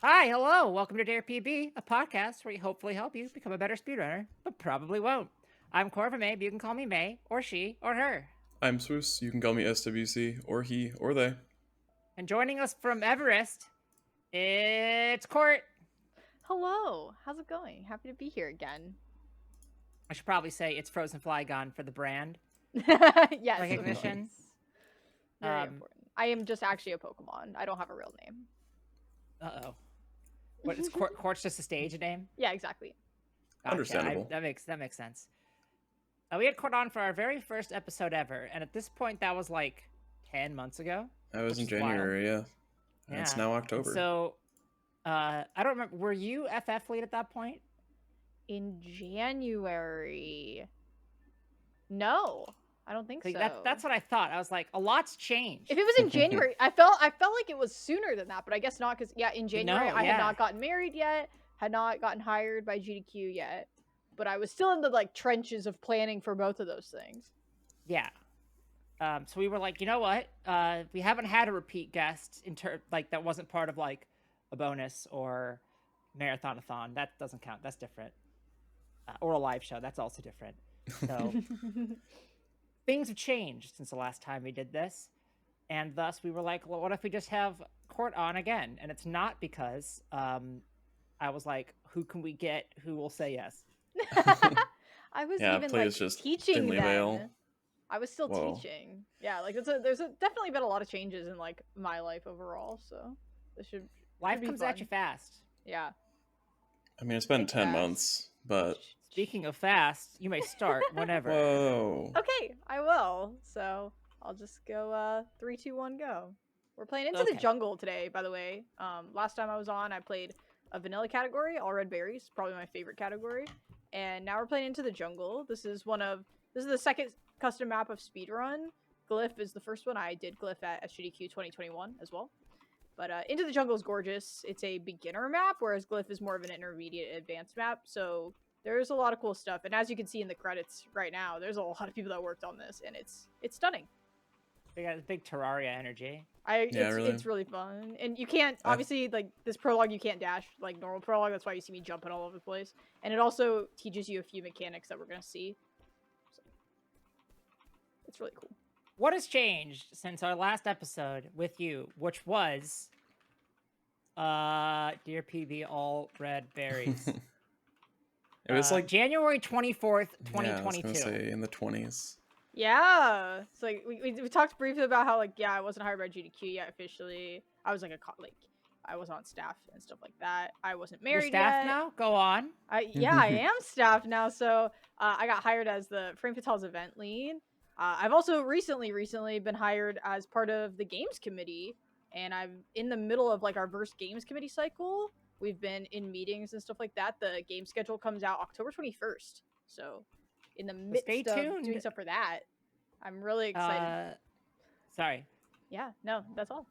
Hi, hello, welcome to Dare PB, a podcast where we hopefully help you become a better speedrunner, but probably won't. I'm Corva May, but you can call me May, or she, or her. I'm Swoos. You can call me SWC, or he, or they. And joining us from Everest, it's Court. Hello, how's it going? Happy to be here again. I should probably say it's frozenflygone for the brand Yes, recognition. Very important. I am just actually a Pokemon. I don't have a real name. Uh-oh. What, is Court's just a stage name? Yeah, exactly. Gotcha. Understandable. That makes sense. We had Court on for our very first episode ever, and at this point, that was like 10 months ago. That was in January, yeah. And it's now October. And so, I don't remember. Were you FF lead at that point? In January. No, I don't think so. That's what I thought. I was like, a lot's changed. If it was in January, I felt like it was sooner than that, but I guess not, because in January I had not gotten married yet, had not gotten hired by GDQ yet, but I was still in the trenches of planning for both of those things. Yeah. So we were like, you know what? We haven't had a repeat guest that wasn't part of like a bonus or marathon-a-thon. That doesn't count. That's different. Or a live show. That's also different. So things have changed since the last time we did this. And thus we were like, well, what if we just have Court on again? And it's not because I was like, who can we get who will say yes? I was even teaching then. I was still teaching. Yeah, there's definitely been a lot of changes in my life overall, so this should life comes at you fast. Yeah. I mean, it's been 10 months, but speaking of fast, you may start whenever. Whoa. Okay, I will. So I'll just go 3, 2, 1, go. We're playing Into the Jungle today, by the way. Last time I was on, I played a vanilla category, all red berries, probably my favorite category. And now we're playing Into the Jungle. This is the second custom map of speedrun. Glyph is the first one. I did Glyph at SGDQ 2021 as well. But Into the Jungle is gorgeous. It's a beginner map, whereas Glyph is more of an intermediate advanced map. So there's a lot of cool stuff. And as you can see in the credits right now, there's a lot of people that worked on this, and it's stunning. They got big Terraria energy. It's really fun. And you can't, obviously, this prologue, you can't dash like normal prologue. That's why you see me jumping all over the place. And it also teaches you a few mechanics that we're going to see. So, it's really cool. What has changed since our last episode with you, which was Dear PB All Red Berries? It was January 24th, 2022. Yeah, I was gonna say in the 20s. Yeah. So we talked briefly about how I wasn't hired by GDQ yet officially. I was I was on staff and stuff like that. I wasn't married You're staff yet. now? Go on. I am staff now. So I got hired as the Frame Fatale's event lead. I've also recently been hired as part of the games committee, and I'm in the middle of our first games committee cycle. We've been in meetings and stuff like that. The game schedule comes out October 21st. So in the midst of doing stuff for that, I'm really excited. Sorry. Yeah, no, that's all.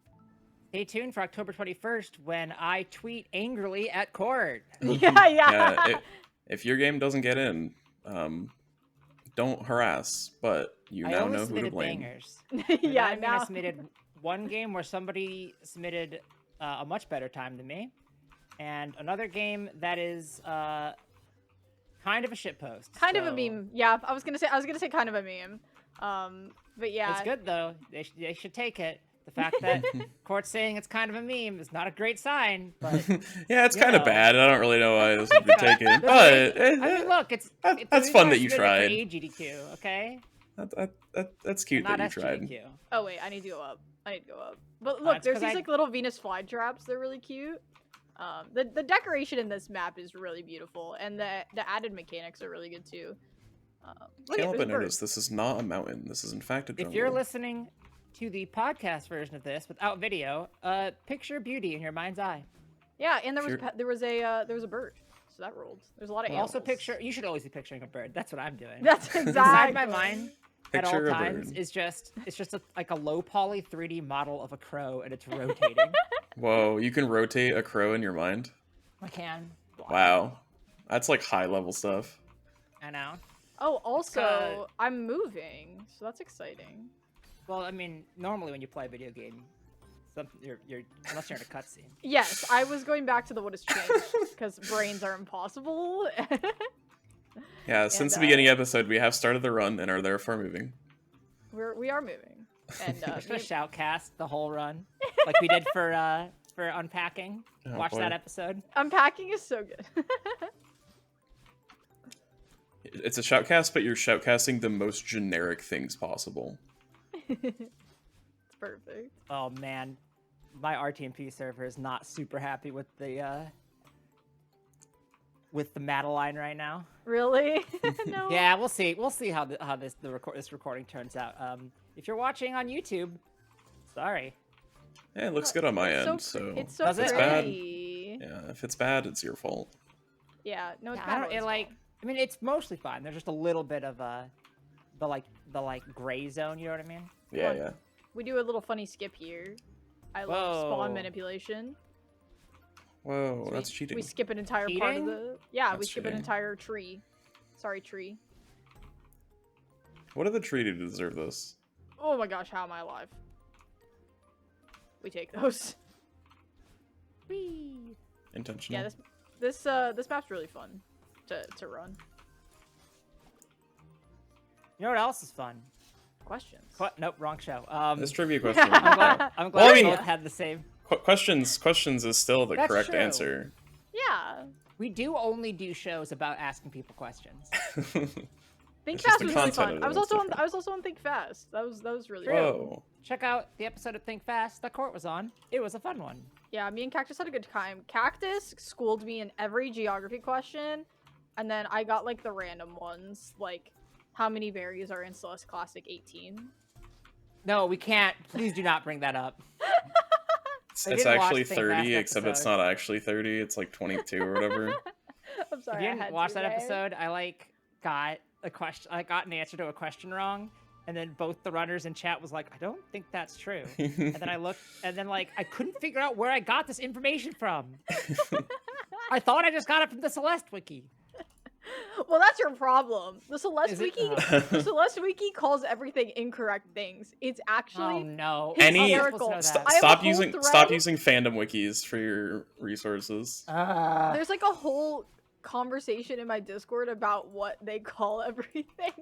Stay tuned for October 21st when I tweet angrily at Court. Yeah. If your game doesn't get in, don't harass, but you now know who to blame. Bangers. Yeah, I submitted one game where somebody submitted a much better time than me, and another game that is kind of a shitpost. Kind of a meme. Yeah, I was gonna say kind of a meme. But yeah, it's good though. They should take it. The fact that Court's saying it's kind of a meme is not a great sign, but yeah, it's kind of bad. I don't really know why this would be taken, but I mean, look, that's fun that you tried. GDQ, okay? That's cute not that you tried. GDQ. Oh wait, I need to go up. But look, there's these little Venus flytraps. They're really cute. The decoration in this map is really beautiful, and the added mechanics are really good too. Can't help but notice this is not a mountain. This is in fact a jungle. If you're listening to the podcast version of this without video, picture beauty in your mind's eye. Yeah, and there was a bird, so that rolled. There's a lot of animals. Also you should always be picturing a bird. That's what I'm doing. That's exactly. Inside my mind at all Picture a times bird. is just a low poly 3D model of a crow, and it's rotating. Whoa, you can rotate a crow in your mind? I can. Wow. That's high level stuff. I know. Oh, also, I'm moving, so that's exciting. Well, I mean, normally when you play a video game, Unless you're in a cutscene. Yes, I was going back to the what has changed because brains are impossible. Yeah, since the beginning episode, we have started the run and are therefore moving. We are moving, and We're gonna shoutcast the whole run, like we did for unpacking. Oh, Watch boy. that episode. Unpacking is so good. It's a shoutcast, but you're shoutcasting the most generic things possible. It's perfect. Oh man, my RTMP server is not super happy with the Madeline right now. Really? No. Yeah, we'll see. We'll see how this recording turns out. If you're watching on YouTube, sorry. Yeah, it looks good on my It's end, so so it's so Does it? pretty. yeah, if it's bad, it's your fault. Yeah, no, it's Yeah, bad. I don't. all It, its like, fault. I mean, it's mostly fine. There's just a little bit of the gray zone. You know what I mean? Yeah, on. yeah. We do a little funny skip here. I love spawn Whoa. manipulation. Whoa, So that's we, cheating. We skip an entire part of Cheating? the. Yeah, we That's skip an cheating. entire tree. Sorry, tree. What did the tree do to deserve this? Oh my gosh, how am I alive? We take those. Whee! Intentional. Yeah, this map's really fun to run. You know what else is fun? Questions. Nope, wrong show. This trivia question. I'm glad Well, I we mean- both had the same. Questions is still the That's correct true. answer. Yeah. We do only do shows about asking people questions. Think It's just Fast the was really content fun. of I it was that's also on. different. I was also on Think Fast. That was really fun. Whoa. Check out the episode of Think Fast that Court was on. It was a fun one. Yeah, me and Cactus had a good time. Cactus schooled me in every geography question, and then I got like the random ones, like how many berries are in Celeste Classic 18? No, we can't. Please do not bring that up. It's I didn't watch actually Think Fast 30, except it's episode. not actually 30. It's like 22 or whatever. I'm If sorry. you I didn't had watch to that there. episode, I got a question. I got an answer to a question wrong, and then both the runners in chat was like, "I don't think that's true." And then I looked, and then I couldn't figure out where I got this information from. I thought I just got it from the Celeste wiki. Well, that's your problem. The Celeste Is it? wiki, the Celeste wiki calls everything incorrect things. It's Oh actually no! Any- How am I supposed to know St- that? I have a Stop whole using thread. fandom wikis for your resources. there's like a whole conversation in my Discord about what they call everything.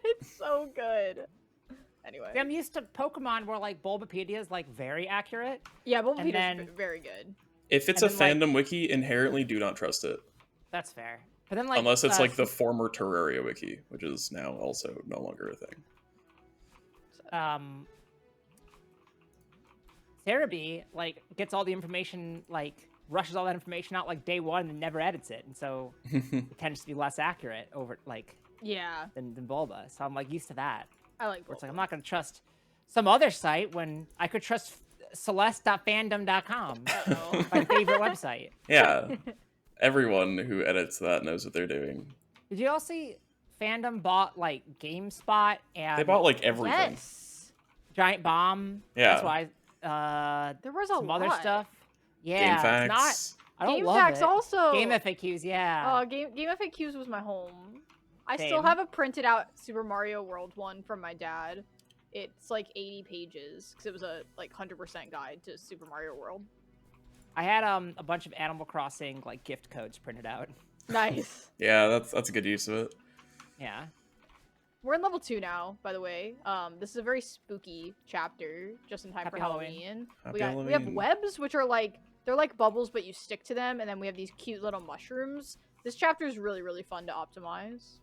It's so good. Anyway, See, I'm used to Pokemon where Bulbapedia is very accurate. yeah, Bulbapedia then- is very good. If it's a And then, fandom wiki, inherently do not trust it. That's fair. But then Unless it's the former Terraria wiki, which is now also no longer a thing. Cerebi gets all the information rushes all that information out day one and never edits it, and so it tends to be less accurate over Yeah, than Bulba. So I'm used to that. I like Where it's Bulba. I'm not gonna trust some other site when I could trust Celeste.fandom.com, Uh-oh. my favorite website. Yeah. Everyone who edits that knows what they're doing. Did you all see Fandom bought GameSpot and They bought everything. Yes, Giant Bomb? Yeah. That's why. there was a Some lot. other stuff. Game Yeah, it's not. facts. I don't Game love Facts it. also. Game FAQs, yeah. Game FAQs was my home. I still Same. have a printed out Super Mario World one from my dad. It's 80 pages because it was a 100% guide to Super Mario World. I had a bunch of Animal Crossing gift codes printed out. Nice. Yeah, that's a good use of it. Yeah. We're in level 2 now, by the way. This is a very spooky chapter, just in time Happy for Halloween. Halloween. Happy We have Halloween. webs, which are they're like bubbles, but you stick to them, and then we have these cute little mushrooms. This chapter is really, really fun to optimize.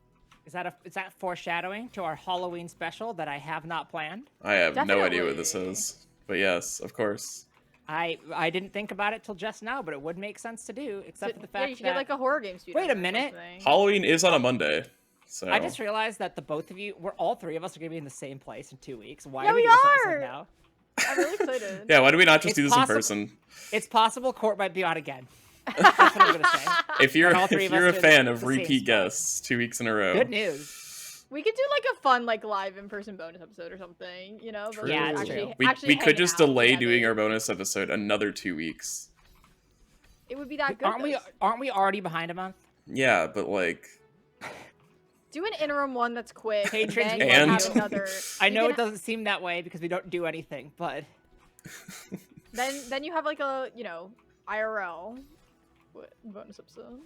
Is that foreshadowing to our Halloween special that I have not planned? I have no idea what this Definitely. is. But yes, of course. I didn't think about it till just now, but it would make sense to do, except for the Yeah, fact you should that get a horror game studio. Wait a or minute. something. Halloween is on a Monday. So I just realized that all three of us are gonna be in the same place in 2 weeks. Why Yeah, do we we do this are! episode now? I'm really excited. yeah, why do we not just It's do this possible- in person? It's possible Court might be on again. That's what I'm gonna say. If you're And all three if of you're a us in fan the of same repeat spot. guests 2 weeks in a row. Good news. We could do a fun live in-person bonus episode or something, you know? True. Yeah, it's actually, true. actually We could hanging just out delay together. doing our bonus episode another 2 weeks. It would be that good. Aren't we already behind a month? Yeah, but Do an interim one that's quick. Patrons and then And- have another. I You know can it doesn't seem that way because we don't do anything, but Then you have like a IRL bonus episode.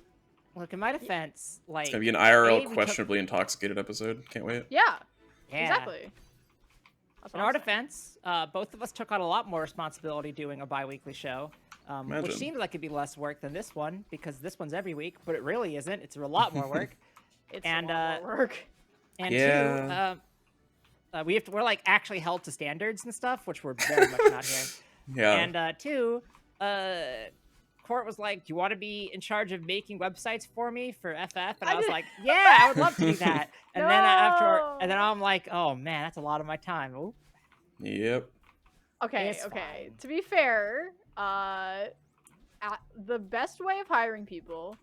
Look, in my defense, like It's gonna be an IRL Abe questionably intoxicated episode. Can't wait. Yeah, yeah. exactly. That's In what our I'm saying. defense, both of us took on a lot more responsibility doing a bi-weekly show, which Imagine. seems like it'd be less work than this one because this one's every week, but it really isn't. It's a lot more work. It's and a lot more work. and Yeah. two, we're like actually held to standards and stuff, which we're very much not here. Yeah. And two, Court was like, "Do you want to be in charge of making websites for me for FF?" And I was like, "Yeah, I would love to do that." And then I'm like, "Oh man, that's a lot of my time." Ooh. Yep. Okay, It's okay. fine. To be fair, the best way of hiring people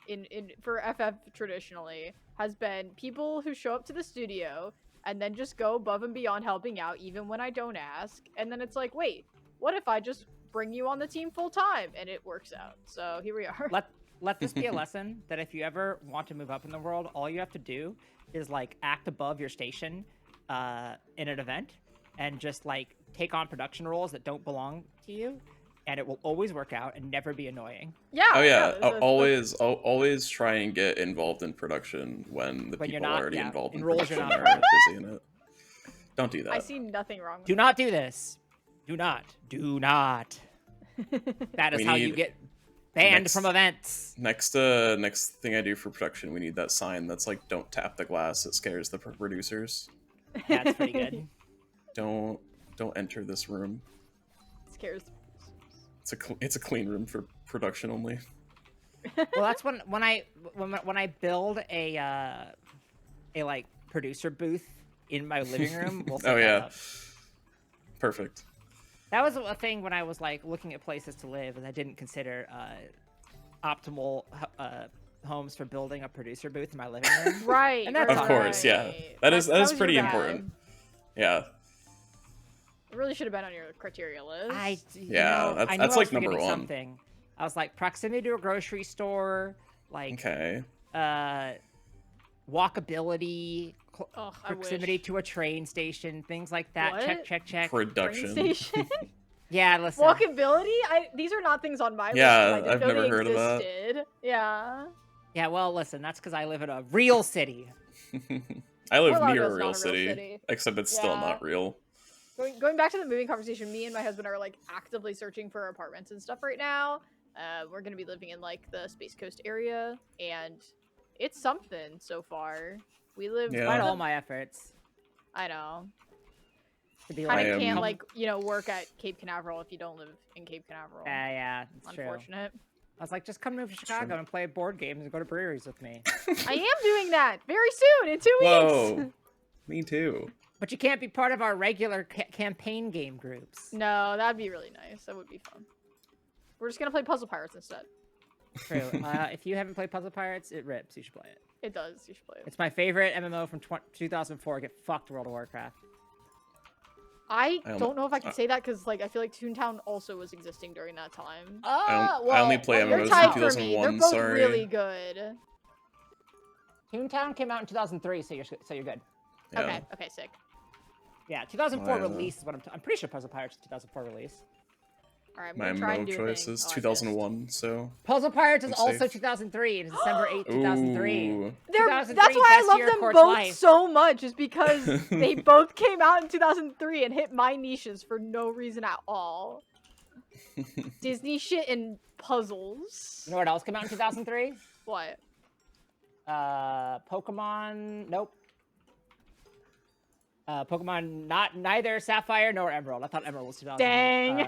in for FF traditionally has been people who show up to the studio and then just go above and beyond helping out even when I don't ask. And then it's like, wait, what if I just bring you on the team full time? And it works out. So here we are. Let this be a lesson that if you ever want to move up in the world, all you have to do is like act above your station in an event and just like take on production roles that don't belong to you, and it will always work out and never be annoying. Yeah. Oh yeah. there's Always try and get involved in production when the When you're people not, already yeah, involved in in roles you're production not are busy in it. Don't do that. I see nothing wrong with Do not do this. Do not. That is We how you need get banned next- from events. Next thing I do for production, we need that sign that's like, "Don't tap the glass. It scares the producers. That's pretty good. Don't enter this room. Scares. It's a clean room for production only." Well, that's when I build a like producer booth in my living room. We'll set Oh that yeah. up. Perfect. That was a thing when I was like looking at places to live, and I didn't consider optimal homes for building a producer booth in my living room. Right. And that's Of course, yeah. right. That is was pretty your bad. important. Yeah. It really should have been on your criteria list. Yeah, I knew that's I was like number forgetting one. Something. I was like proximity to a grocery store, like Okay. walkability, Ugh, I proximity wish. to a train station, things like that. What? Check. Train Production. station. Yeah, listen. Walkability? These are not things on my Yeah, list. 'Cause I I've didn't know never they heard of that. existed. Yeah. Yeah, well, listen. That's because I live in a real city. I live Fort near a Lauderdale's not real a real city, city. except it's still Yeah. not real. Going back to the moving conversation, me and my husband are like actively searching for apartments and stuff right now. We're gonna be living in like the Space Coast area, and it's something so far. We live. Yeah. Despite all my efforts I know. to be Kind like, of can't am- like work at Cape Canaveral if you don't live in Cape Canaveral. yeah, it's true. Unfortunate. I was like, just come move to Chicago and play board games and go to breweries with me. I am doing that very soon in 2 weeks. Whoa. Me too. But you can't be part of our regular campaign game groups. No, that'd be really nice. That would be fun. We're just gonna play Puzzle Pirates instead. True. If you haven't played Puzzle Pirates, it rips. You should play it. It does. You should play it. It's my favorite MMO from 2004. Get fucked, World of Warcraft. I I don't know if I can say that because like I feel like Toontown also was existing during that time. I only play You're MMOs tied from for me. They're 2001. both Sorry. really good. Toontown came out in 2003, so you're good. Yeah. Okay, sick. Yeah, 2004 My, release is what I'm pretty sure Puzzle Pirates is 2004 release. All right, I'm My gonna try and MMO do a choice thing. is Oh, I 2001, so. Puzzle Pirates is I'm also safe. 2003. It is December 8th, 2003. Ooh. missed. 2003, That's why I best love year of them Court's both life. so much, is because they both came out in 2003 and hit my niches for no reason at all. Disney shit and puzzles. You know what else came out in 2003? What? Pokemon. Nope. Pokemon neither Sapphire nor Emerald. I thought Emerald was 2000. Dang. If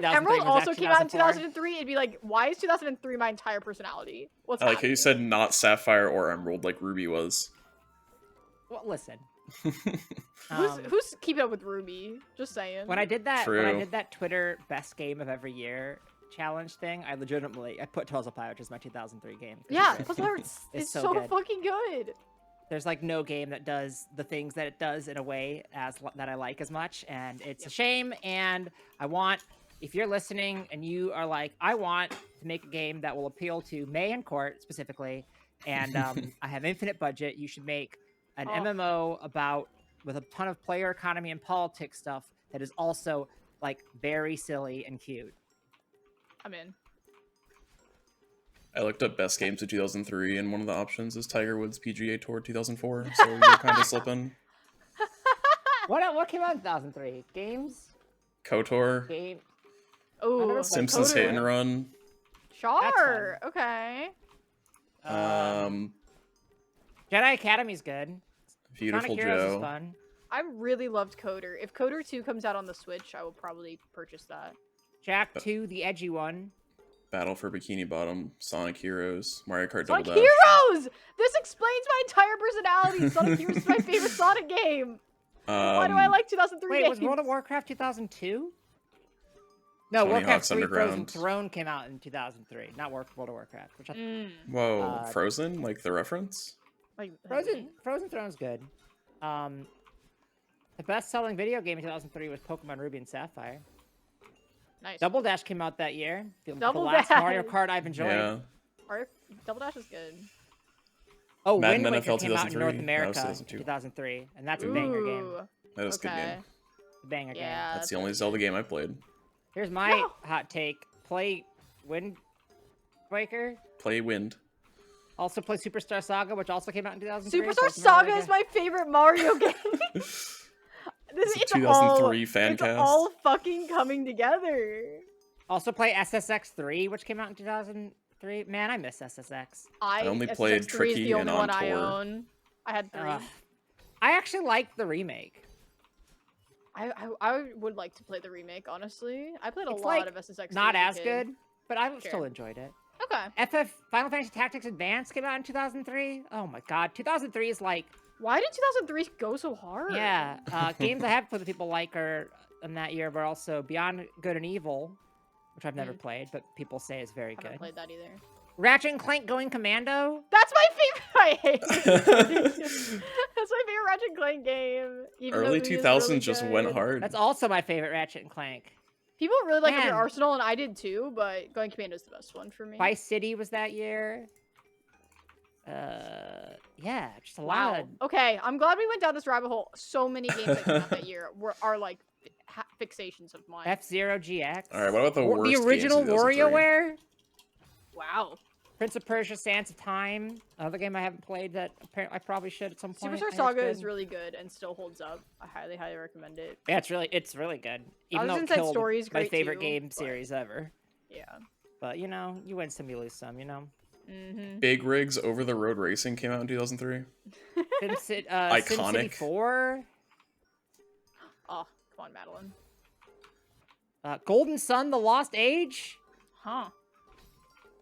2003 Emerald was also actually came out in 2004. 2003, it'd be like, why is 2003 my entire personality? What's I like how happening? you said not Sapphire or Emerald like Ruby was. Well, listen. Who's keeping up with Ruby? Just saying. When I did that True. Twitter best game of every year challenge thing, I put Puzzle Pirates as my 2003 game. 'cause Yeah, it's great. Puzzle Pirates It's is so so good. fucking good. There's like no game that does the things that it does in a way that I like as much, and it's a shame. And if you're listening and you are like, I want to make a game that will appeal to May and Court specifically, and I have infinite budget, you should make an MMO with a ton of player economy and politics stuff that is also like very silly and cute. I'm in. I looked up best games of 2003, and one of the options is Tiger Woods PGA Tour 2004. So you're kind of slipping. What came out in 2003? Games? KOTOR. Game. Oh, Simpsons Hit and Run. Sure. Okay. Jedi Academy's good. Beautiful Sonic Heroes is Joe. fun. I really loved KOTOR. If KOTOR 2 comes out on the Switch, I will probably purchase that. Jack 2, the edgy one. Battle for Bikini Bottom. Sonic Heroes. Mario Kart Sonic Double Dash. Heroes! This explains my entire personality. Sonic Heroes is my favorite Sonic game. Why do I like 2003 Wait, games? was World of Warcraft 2002? No, Tony Warcraft Hawk's 3 Frozen Underground. Throne came out in 2003, not World of Warcraft. Which Whoa, Frozen? Like the reference? Like Frozen Throne's good. The best-selling video game in 2003 was Pokemon Ruby and Sapphire. Nice. Double Dash came out that year. The Double last Dash. Mario Kart I've enjoyed. Yeah. Double Dash is good. Oh, Madden Wind Waker NFL came out in 2003. North That was America 2002. in 2003, and that's a banger game. Ooh, That was a good game. A banger game. Yeah, That's the only Zelda game I played. Here's my hot take. Play Wind Waker. Play Wind. Also play Superstar Saga, which also came out in 2003. Superstar Saga is my favorite Mario game. It's a 2003 fan it's cast. all fucking coming together. Also play SSX 3, which came out in 2003. Man, I miss SSX. I only played SSX3 is Tricky the only and one On I Tour. own. I had 3. I actually liked the remake. I would like to play the remake, honestly. I played a It's lot like of SSX. not as as a good, kid. but I Sure. still enjoyed it. Okay. Final Fantasy Tactics Advance came out in 2003. Oh my god, 2003 is like, Why did 2003 go so hard? yeah. Games I have played that people like are in that year were also Beyond Good and Evil, which I've never played, but people say is very Haven't good. played that either. Ratchet and Clank Going Commando. That's my favorite. I hate it. That's my favorite Ratchet and Clank game. Even though Early Umi is 2000s really just good. went hard. That's also my favorite Ratchet and Clank. People really like Man. Under Arsenal, and I did too, but Going Commando is the best one for me. Vice City was that year. Yeah, just a lot Wow. of... Okay, I'm glad we went down this rabbit hole. So many games that came out that year are like fixations of mine. F-Zero GX. All right, what about the worst The original games of 2003? WarioWare. Wow. Prince of Persia: Sands of Time. Another game I haven't played that apparently I probably should at some point. I Superstar hear it's Saga good. is really good and still holds up. I highly, highly recommend it. Yeah, it's really good. Even though Bowser's it Inside killed Story is my great favorite too, game but- series ever. Yeah. But you know, you win some, you lose some. You know. Mm-hmm. Big Rigs Over the Road Racing came out in 2003. SimCity 4. Oh, come on, Madeline. Golden Sun: The Lost Age. Huh.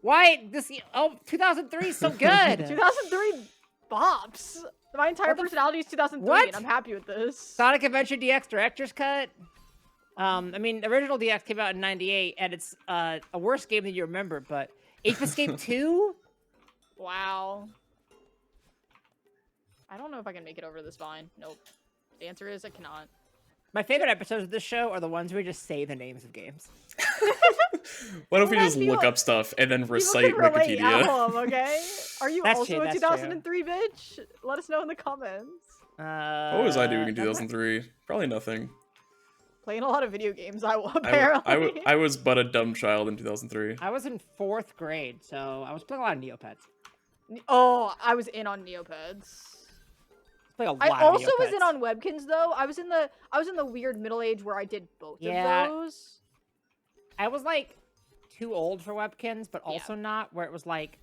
Why this? 2003 is so good. 2003 bops. My entire What the personality is 2003, What? and I'm happy with this. Sonic Adventure DX Director's Cut. I mean, the original DX came out in '98, and it's a worse game than you remember. But Ape Escape 2. Wow. I don't know if I can make it over this vine. Nope. The answer is I cannot. My favorite episodes of this show are the ones where we just say the names of games. What if we Well, just people- look up stuff and then People recite can relate Wikipedia? at home, okay? Are you That's also true, a that's 2003 bitch? Let us know in the comments. What was I doing in that's not- 2003? Probably nothing. Playing a lot of video games, apparently. I was but a dumb child in 2003. I was in 4th grade, so I was playing a lot of Neopets. Oh, I was in on Neopets. Playing a lot I of also was in Neopets. on Webkins though. I was in the weird middle age where I did both Yeah. of those. I was like too old for Webkins, but also not. Where it was like,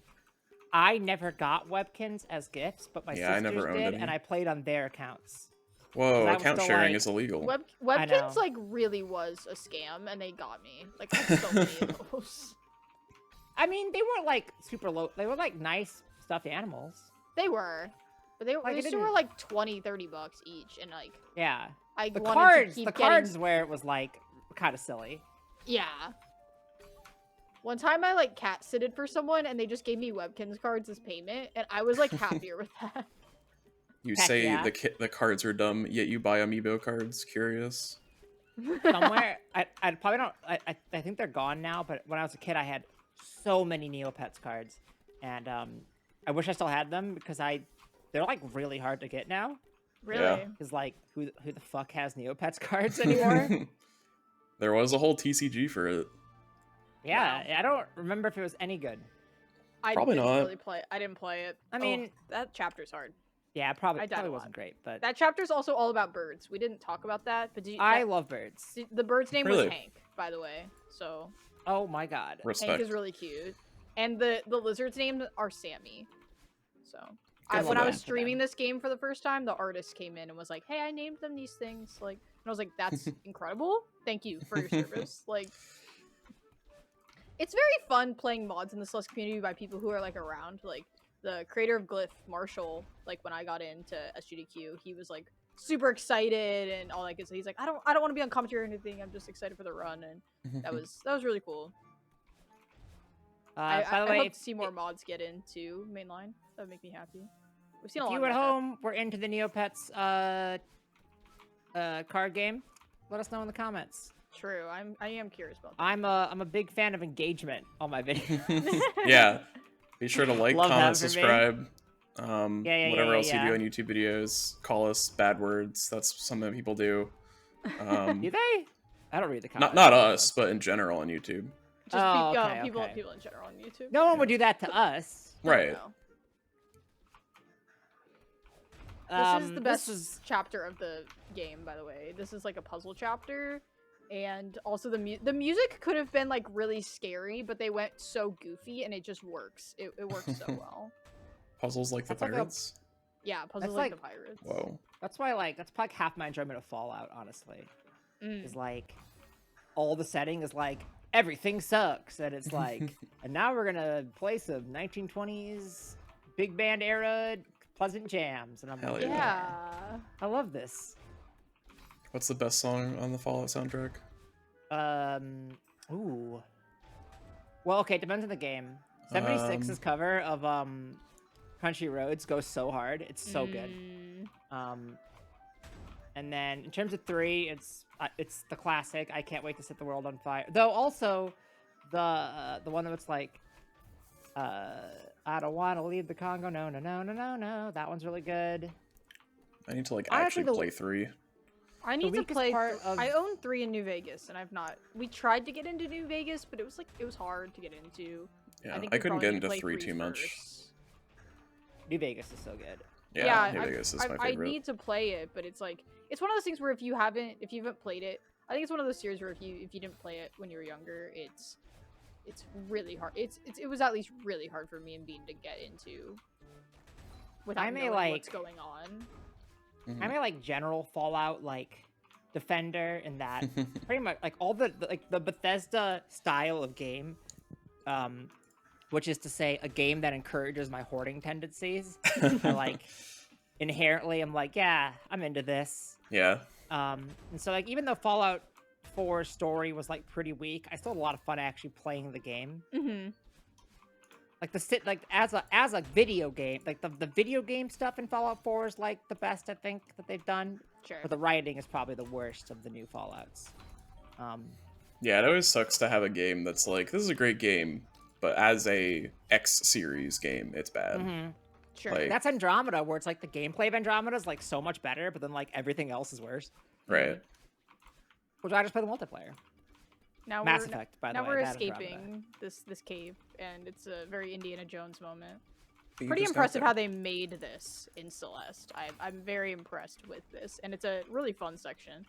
I never got Webkins as gifts, but my Yeah, I sisters never owned did, any. and I played on their accounts. Whoa, I was account still sharing like- is illegal. Webkins know. like really was a scam, and they got me. Like I had so many of those. I mean, they weren't like super low. They were like nice stuffed animals. They were, but they Like, it still were didn't- like $20, $30 each, and like Yeah. I The wanted cards, to keep the getting. cards where it was like kind of silly. Yeah. One time I like cat sitted for someone and they just gave me Webkins cards as payment, and I was like happier with that. You Heck say yeah. the cards are dumb, yet you buy amiibo cards. Curious. Somewhere, I probably don't. I think they're gone now. But when I was a kid, I had so many Neopets cards, and I wish I still had them because they're like really hard to get now. Really? Yeah. Because like who the fuck has Neopets cards anymore? There was a whole TCG for it. Yeah, Wow. I don't remember if it was any good. I Probably didn't not. really play. I didn't play it. I mean, that chapter's hard. yeah, I probably died a lot. wasn't great, but That chapter's also all about birds. We didn't talk about that, but I love birds. the bird's name Really? was Hank, by the way. So Oh my god. Respect. Hank is really cute, and the lizard's names are Sammy. So Good when for I was them. streaming this game for the first time, the artist came in and was like, "Hey, I named them these things." Like, and I was like, "That's incredible. Thank you for your service." Like, it's very fun playing mods in the Celeste community by people who are like around. Like the creator of Glyph, Marshall. Like when I got into SGDQ, he was like super excited and all that good stuff. He's like, I don't want to be on commentary or anything. I'm just excited for the run, and that was really cool. By the I way, hope to see more mods get into mainline. That would make me happy. We've seen a if lot you at about home were into the Neopets card game, let us know in the comments. that. True, I am curious about that. I'm a big fan of engagement on my videos. Yeah. Be sure to like, Love that comment, for me. subscribe. Yeah, Whatever else you yeah. do on YouTube videos. Call us bad words. That's something that people do. Do they? I don't read the comments. Not us, but in general on YouTube. Just Oh, people okay. people in general on YouTube. No one would do that to us. Right. No. This is the best chapter of the game, by the way. This is like a puzzle chapter, and also the music could have been like really scary, but they went so goofy, and it just works. It works so well. Puzzles like the That's like a- pirates. Yeah, puzzles That's like like- the pirates. Whoa. That's why that's probably half my enjoyment of Fallout, honestly. Mm. Is like all the setting is like everything sucks, and it's like, and now we're gonna play some 1920s big band era pleasant jams, and I'm Hell like, Yeah. I love this. What's the best song on the Fallout soundtrack? Ooh. Well, okay, it depends on the game. 76's cover of Country Roads goes so hard. It's so good. Mm. And then in terms of 3, it's the classic. I Can't Wait to Set the World on Fire. Though also the one that's like I don't want to leave the Congo. No, no, no, no, no, no. That one's really good. I need to like Honestly, actually play 3. I need to weakest play. part of- I own 3 in New Vegas, and I've not. We tried to get into New Vegas, but it was hard to get into. Yeah, think I we couldn't probably get need to into play 3 3 too much. first. New Vegas is so good. Yeah, New Vegas is my I favorite. need to play it, but it's like it's one of those things where if you haven't played it, I think it's one of those series where if you didn't play it when you were younger, it's really hard. It was at least really hard for me and Bean to get into without I may, knowing what's like- going on. Mhm. I'm a like general Fallout like defender in that pretty much like all the Bethesda style of game, which is to say a game that encourages my hoarding tendencies. I, like inherently, I'm like, yeah, I'm into this. Yeah. And so like even though Fallout 4 story was like pretty weak, I still had a lot of fun actually playing the game. Mm-hmm. Like as a video game, like the video game stuff in Fallout 4 is like the best I think that they've done. Sure. But the writing is probably the worst of the new Fallouts. Yeah, it always sucks to have a game that's like, this is a great game, but as a X series game, it's bad. mhm. Sure. like- That's Andromeda, where it's like the gameplay of Andromeda is like so much better, but then like everything else is worse. Right. Which I just play the multiplayer. now Mass we're Effect, by the now way. we're that Andromeda. escaping this cave, and it's a very Indiana Jones moment. But you Pretty just got impressive there. how they made this in Celeste. I'm very impressed with this, and it's a really fun section.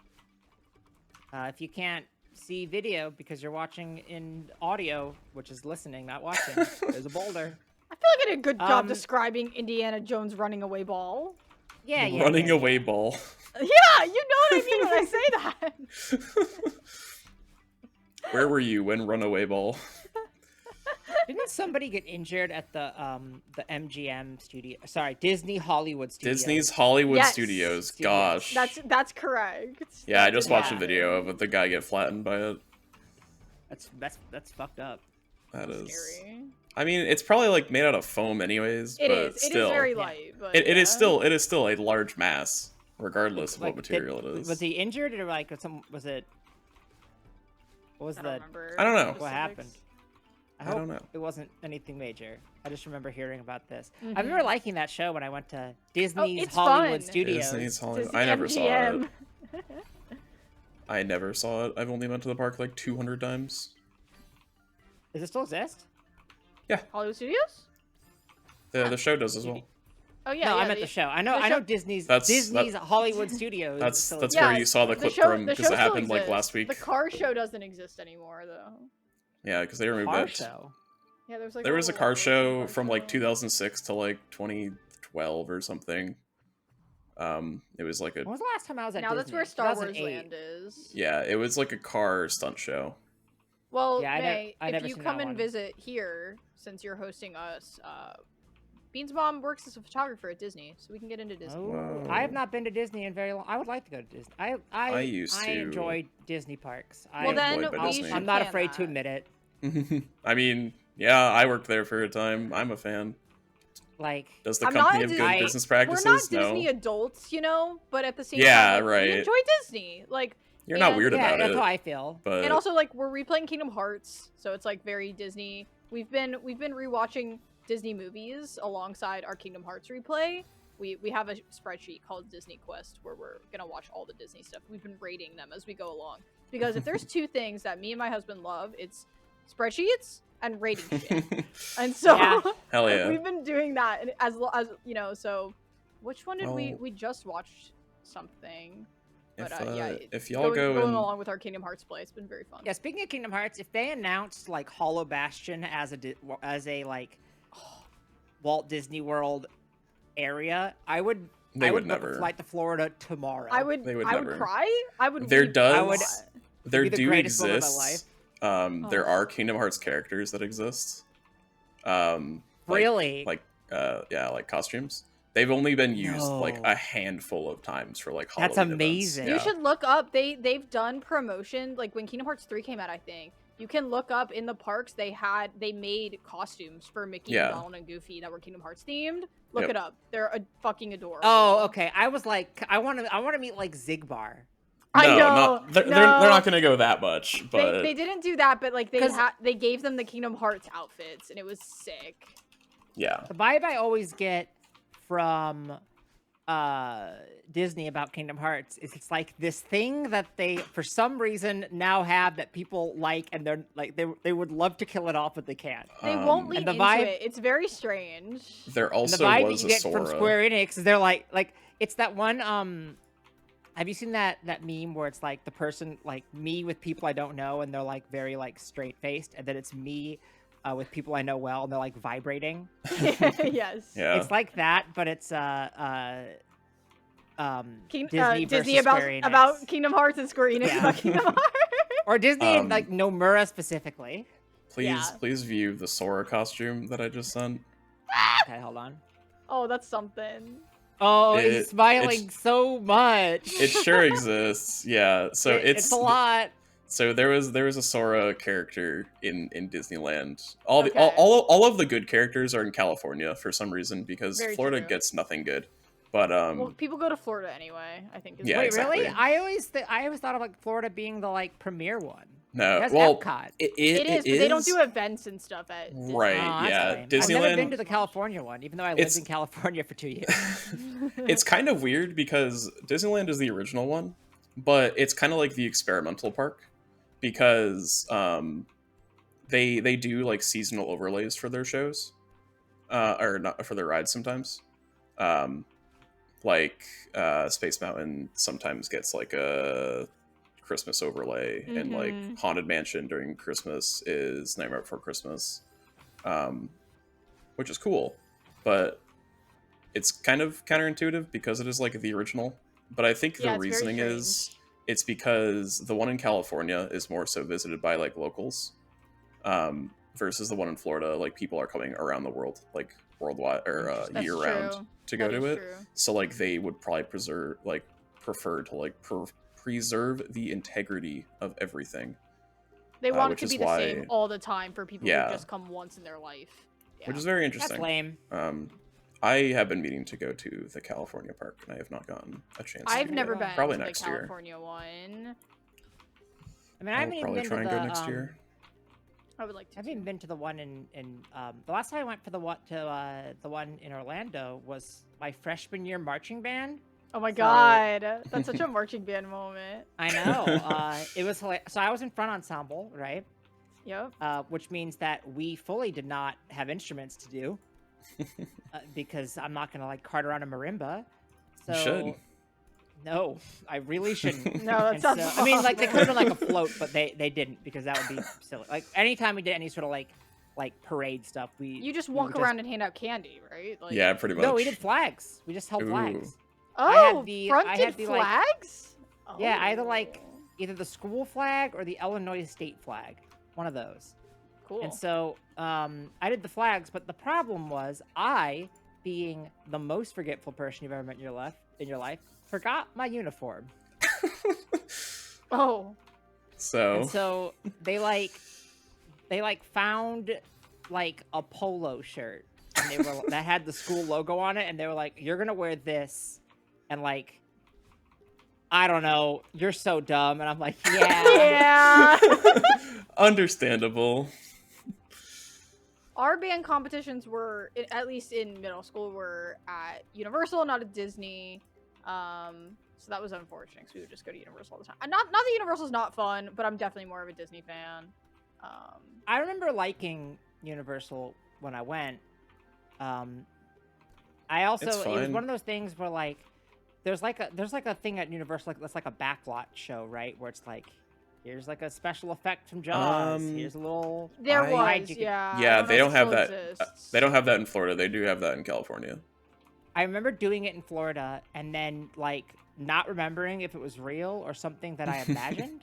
If you can't see video because you're watching in audio, which is listening, not watching, there's a boulder. I feel like I did a good job Um, describing Indiana Jones running away ball. Yeah, yeah. Running yeah. away ball. Yeah, you know what I mean when I say that. Where were you when Runaway Ball? Didn't somebody get injured at the MGM studio? Sorry, Disney Hollywood Studios. Disney's Hollywood Yes. Studios. Studios. Gosh. That's correct. Yeah, I That just did watched a happen. video of the guy get flattened by it. That's fucked up. That That's is. scary. I mean, it's probably like made out of foam, anyways. It but is. It still, is very Yeah. light, but it is yeah. still a large mass, regardless of Like, what material it is. Was he injured or like was it? What was I don't the? remember I don't know. the What happened? specifics. I I hope don't know. it wasn't anything major. I just remember hearing about this. I Mhm. remember liking that show when I went to Disney's it's Hollywood fun. Studios. Disney's Hollywood. Disney I never saw MGM. it. I never saw it. I've only been to the park like 200 times. Does it still exist? Hollywood Studios? The show does as well. Oh yeah, No, yeah, I meant the show. I know show- Disney's That's- Hollywood Studios. That's still that's exists. where you saw the clip show, from the because show it still happened like exists. last week. The car show doesn't exist anymore though. Yeah, because they removed car it. show. Yeah, there was like There was a car show car from like show. 2006 to like 2012 or something. It was like a When was the last time I was at Now Disney? that's where Star Wars 2008. Land is. yeah, it was like a car stunt show. Well, Yeah, May, I if never you seen come that and one. visit here, since you're hosting us, Bean's mom works as a photographer at Disney, so we can get into Disney. Oh, Whoa. I have not been to Disney in very long. I would like to go to Disney. I used to. enjoy Disney parks. Well, then employed by we Disney. should I'm not plan afraid to that. admit it. I mean, yeah, I worked there for a time. I'm a fan. Like, Does the I'm company not have a good Disney- business We're practices? not Disney No. adults, you know, but at the same Yeah, time, like, right. we enjoy Disney. Like, You're not and- weird yeah, about that's it. how I feel. But and also like we're replaying Kingdom Hearts, so it's like very Disney. We've been rewatching Disney movies alongside our Kingdom Hearts replay. We have a spreadsheet called Disney Quest where we're gonna watch all the Disney stuff. We've been rating them as we go along because if there's two things that me and my husband love, it's spreadsheets and rating shit. And so Yeah. hell yeah. we've been doing that and as you know. So which one did Well- we just watched something? But If, yeah, if y'all going and along with our Kingdom Hearts play, it's been very fun. Yeah, speaking of Kingdom Hearts, if they announced like Hollow Bastion as a like Walt Disney World area, I would They would book never. a flight to Florida tomorrow. I would They would I never. would cry. I would There weep does- a I would- lot. there be the do greatest moment of my exist. Oh. There are Kingdom Hearts characters that exist. Like- Really? Like like costumes. They've only been used like No. a handful of times for like That's Halloween amazing. Events. You Yeah. should look up. They've done promotion like when Kingdom Hearts 3 came out, I think. You can look up in the parks they made costumes for Mickey, Yeah. Donald, and Goofy that were Kingdom Hearts themed. Look Yep. it up. They're fucking adorable. Oh, okay. I was like, I want to meet like Zigbar. I No, know. not, they're no. not gonna go that much, but They didn't do that, but like 'Cause- they gave them the Kingdom Hearts outfits, and it was sick. yeah. The vibe I always get from Disney about Kingdom Hearts is it's like this thing that they for some reason now have that people like, and they're like they would love to kill it off, but they can't. They won't Um, lean and the into vibe- it. It's very strange. There And also the vibe that was you a get Sora. from Square Enix is they're like it's that one have you seen that meme where it's like the person like me with people I don't know and they're like very like straight faced, and then it's me with people I know well and they're like vibrating. Yes. Yeah. It's like that, but it's Disney versus Disney about Square Enix. about Kingdom Hearts and Square Enix Yeah. about Kingdom Hearts. Or Disney and like Um, Nomura specifically. Please view the Sora costume that I just sent. Okay, hold on. Oh, that's something. Oh, It- he's smiling so much. It sure exists. Yeah. So it's a lot. So there was a Sora character in Disneyland. All the Okay. all of the good characters are in California for some reason because Very Florida true. gets nothing good. But Well, people go to Florida anyway. I think. Is Yeah, what Wait, it is. exactly. really? I always thought of like Florida being the like premier one. no, That's well, Epcot. it It is, but they don't do events and stuff at Disney. Right, Oh, that's yeah, lame. I've Disneyland- never been to the California one, even though I lived It's- in California for 2 years. It's kind of weird because Disneyland is the original one, but it's kind of like the experimental park because they do like seasonal overlays for their shows, or not for their rides sometimes. Like Space Mountain sometimes gets like a Christmas overlay, and like Mhm. Haunted Mansion during Christmas is Nightmare Before Christmas, which is cool, but it's kind of counterintuitive because it is like the original. But I think Yeah, the it's very reasoning is it's because the one in California is more so visited by like locals, versus the one in Florida. Like people are coming around the world, like worldwide or That's year round true. to go That to is it. true. So like they would probably prefer to like preserve the integrity of everything, They want it which to is be the same why- all the time for people Yeah. who just come once in their life. Yeah. which is very That's interesting. lame. I have been meaning to go to the California park, and I have not gotten a chance. I've to. never Probably been Probably to next the year. California one. I mean, I I'll haven't even probably been try to and the go next year. I would like to. I haven't even been to the one in the last time I went for the one in Orlando was my freshman year marching band. Oh my So- god, that's such a marching band moment. I know. It was hilarious. So I was in front ensemble, right? Yep. Which means that we fully did not have instruments to do because I'm not gonna like cart around a marimba. So You should. no, I really shouldn't. No, that And sounds so, I mean, like they awful. could have done like a float, but they didn't because that would be silly. Like anytime we did any sort of like parade stuff, You just we walk would around and hand out candy, right? Like, Yeah, pretty much. No, we did flags. We just held Ooh. flags. Oh, I fronted had the, like- flags? Yeah, I had the, like- Oh, Either the school flag or the Illinois state flag, one of those. cool. And so I did the flags, but the problem was I, being the most forgetful person you've ever met in your life, forgot my uniform. Oh, So, And so they found like a polo shirt and they were that had the school logo on it, and they were like, "You're gonna wear this," and like, I don't know, you're so dumb, and I'm like, yeah. yeah. understandable. Our band competitions were, at least in middle school, were at Universal, not at Disney. So that was unfortunate because we would just go to Universal all the time. Not that Universal's not fun, but I'm definitely more of a Disney fan. I remember liking Universal when I went. I also It's it was fine. one of those things where like there's like a thing at Universal that's like a backlot show, right? Where it's like, here's like a special effect from Jaws. Here's a little There I- was, you could- yeah. I Yeah, know they if don't it have still that. exists. They don't have that in Florida. They do have that in California. I remember doing it in Florida and then like not remembering if it was real or something that I imagined.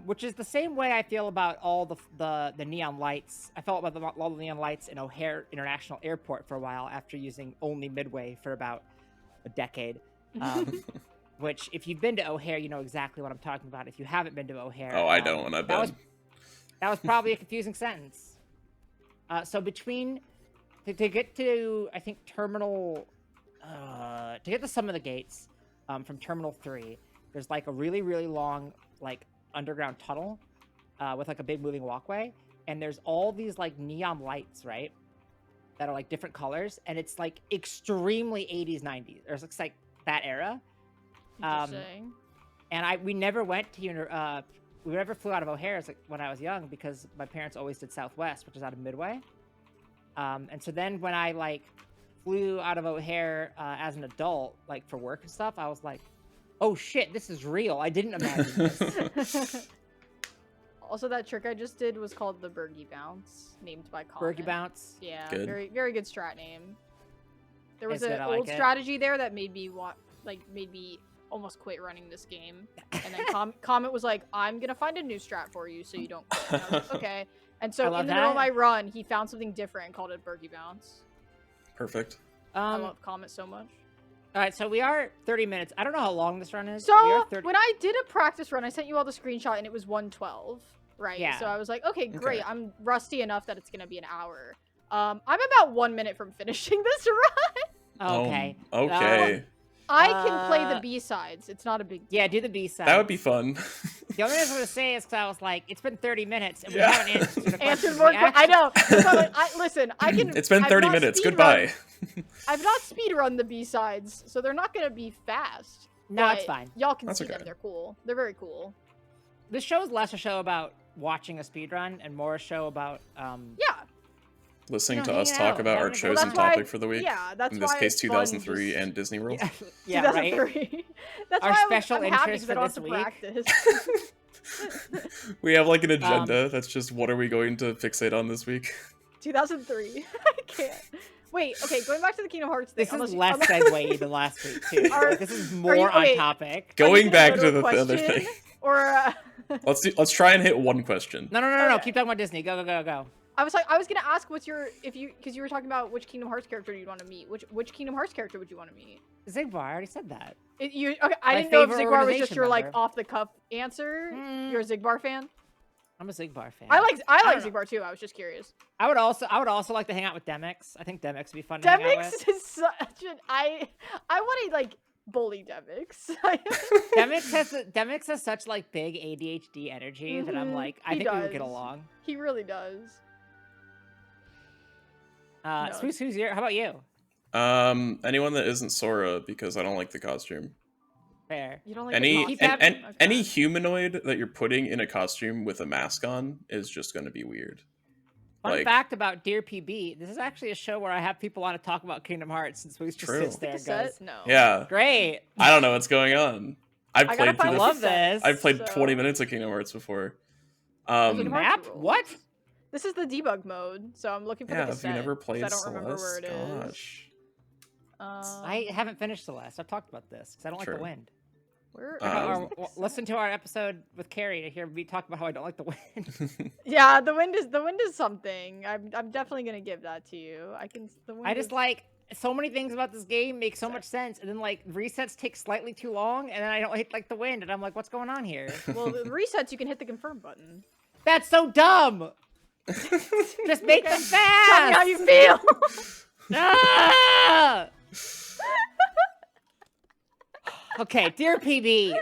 Which is the same way I feel about all the neon lights. I felt about all the neon lights in O'Hare International Airport for a while after using only Midway for about a decade. Which, if you've been to O'Hare, you know exactly what I'm talking about. If you haven't been to O'Hare, Oh, I don't, and I've that was been. that was probably a confusing sentence. So between to get to I think terminal to get to some of the gates from Terminal 3, there's like a really long like underground tunnel with like a big moving walkway, and there's all these like neon lights, right, that are like different colors, and it's like extremely 80s 90s, or it's like that era. Interesting. And we never went to we never flew out of O'Hare when I was young because my parents always did Southwest, which is out of Midway. And so then when I like flew out of O'Hare as an adult, like for work and stuff, I was like, oh shit, this is real. I didn't imagine this. Also, that trick I just did was called the Bergie Bounce, named by Comet. Bergie Bounce. Yeah, Good. very good strat name. There was It's an good, I like old it. strategy there that made me almost quit running this game. And then Comet was like, "I'm gonna find a new strat for you, so you don't quit." And I was like, okay. And I so love in the middle of that. my run, he found something different and called it Bergie Bounce. Perfect. I All love Comet so much. right, so we are 30 minutes. I don't know how long this run is. So we are 30... when I did a practice run, I sent you all the screenshot, and it was 112, right? Yeah. So I was like, okay, great. Okay. I'm rusty enough that it's gonna be an hour. I'm about 1 minute from finishing this run. Okay. Okay. I can play the Uh, B-sides. It's not a big deal. Yeah, do the B-side. That would be fun. The only reason I was going to say is because I was like, it's been 30 minutes and we Yeah. haven't answered the Answered questions. more. We I actually- know. So I'm like, listen, I can. It's been I've 30 not minutes. speedrun- Goodbye. I've not speedrun the B-sides, so they're not gonna be fast. No, it's but fine. Y'all can That's see okay. them. They're cool. They're very cool. This show is less a show about watching a speedrun and more a show about Yeah. Listening You know, to us hanging talk out, about our having a- chosen Well, that's why- topic for the week. Yeah, that's In this why case, it's fun 2003 just- and Disney World. yeah, right. 2003. That's Our why special I'm happy interest because I for don't have this to practice. We have like an agenda that's just what are we going to fixate on this week? 2003. I can't. Wait, okay, going back to the Kingdom Hearts thing. This unless is you- less unless- segue than last week, too. Are- Like, this is you- more on okay. topic. Are you Going gonna back go to a the other question? thing. Or Let's try and hit one question. No. Okay. Keep talking about Disney. Go. I was gonna ask what's your because you were talking about which Kingdom Hearts character you'd want to meet. Which Kingdom Hearts character would you want to meet? Zigbar, I already said that. Okay, My I didn't know if favorite Zigbar was just organization your like member. off the cuff answer. Mm. You're a Zigbar fan. I'm a Zigbar fan. I like don't know. Zigbar too. I was just curious. I would also like to hang out with Demix. I think Demix would be fun to hang out with. Demix is such an I want to like bully Demix. Demix has such like big ADHD energy that I'm Mhm, like, I he think we would get does. along. He really does. No. Who's your? How about you? Anyone that isn't Sora, because I don't like the costume. Fair. You don't like Any the Keep costume? having- Okay. any humanoid that you're putting in a costume with a mask on is just going to be weird. Fun fact about Dear PB, this is actually a show where I have people on to talk about Kingdom Hearts, since we just True. sits there and goes, No. Yeah. great. I don't know what's going on. I've I gotta played find through the I love cassette, this. I've played so- 20 minutes of Kingdom Hearts before. Kingdom Hearts Map? rules. What? This is the debug mode, so I'm looking for the Yeah, cassette. if you never 'cause played I don't remember where Celeste, it is. gosh. I haven't finished Celeste. I've talked about this because I don't like True. the wind. Where? Um, Listen to our episode with Carrie to hear me talk about how I don't like the wind. Yeah, the wind is something. I'm definitely gonna give that to you. The wind I just is- like so many things about this game make so much sense, and then like resets take slightly too long, and then I don't like the wind, and I'm like, what's going on here? Well, the resets you can hit the confirm button. That's so dumb. Just make them fast. Tell me how you feel. Ah! Okay, dear PB,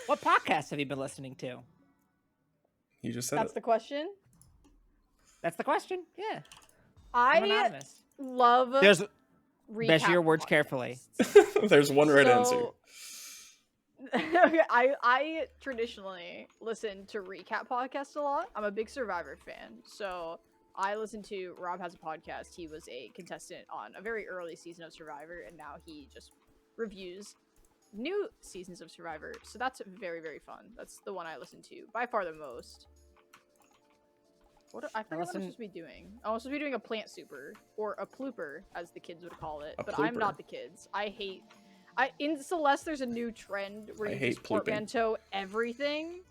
what podcast have you been listening to? You just said That's it. the question. That's the question. Yeah, I'm I anonymous. love Measure recap your words podcasts. carefully. There's one right answer. So- Okay, I traditionally listen to recap podcasts a lot. I'm a big Survivor fan, so I listen to Rob Has a Podcast. He was a contestant on a very early season of Survivor, and now he just reviews new seasons of Survivor. So that's very, very fun. That's the one I listen to by far the most. I forget what I'm supposed to be doing. I'm supposed to be doing a plant super, or a plooper, as the kids would call it. A But I'm plooper. not the kids. In Celeste, there's a new trend where I you hate just plooping. portmanteau everything.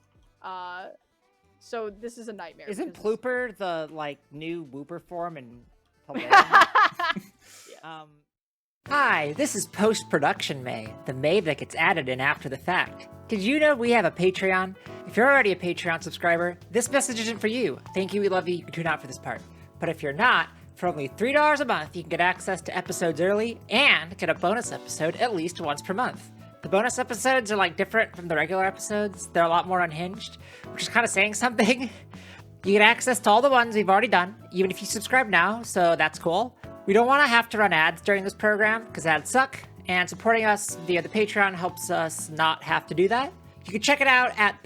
So this is a nightmare. Isn't because- Plooper the like new Whooper form and Hi, this is post-production May, the May that gets added in after the fact. Did you know we have a Patreon? If you're already a Patreon subscriber, this message isn't for you. Thank you, we love you, you can tune out for this part. But if you're not, for only $3 a month, you can get access to episodes early and get a bonus episode at least once per month. The bonus episodes are like different from the regular episodes. They're a lot more unhinged, which is kind of saying something. You get access to all the ones we've already done, even if you subscribe now, so that's cool. We don't want to have to run ads during this program, because ads suck, and supporting us via the Patreon helps us not have to do that. You can check it out at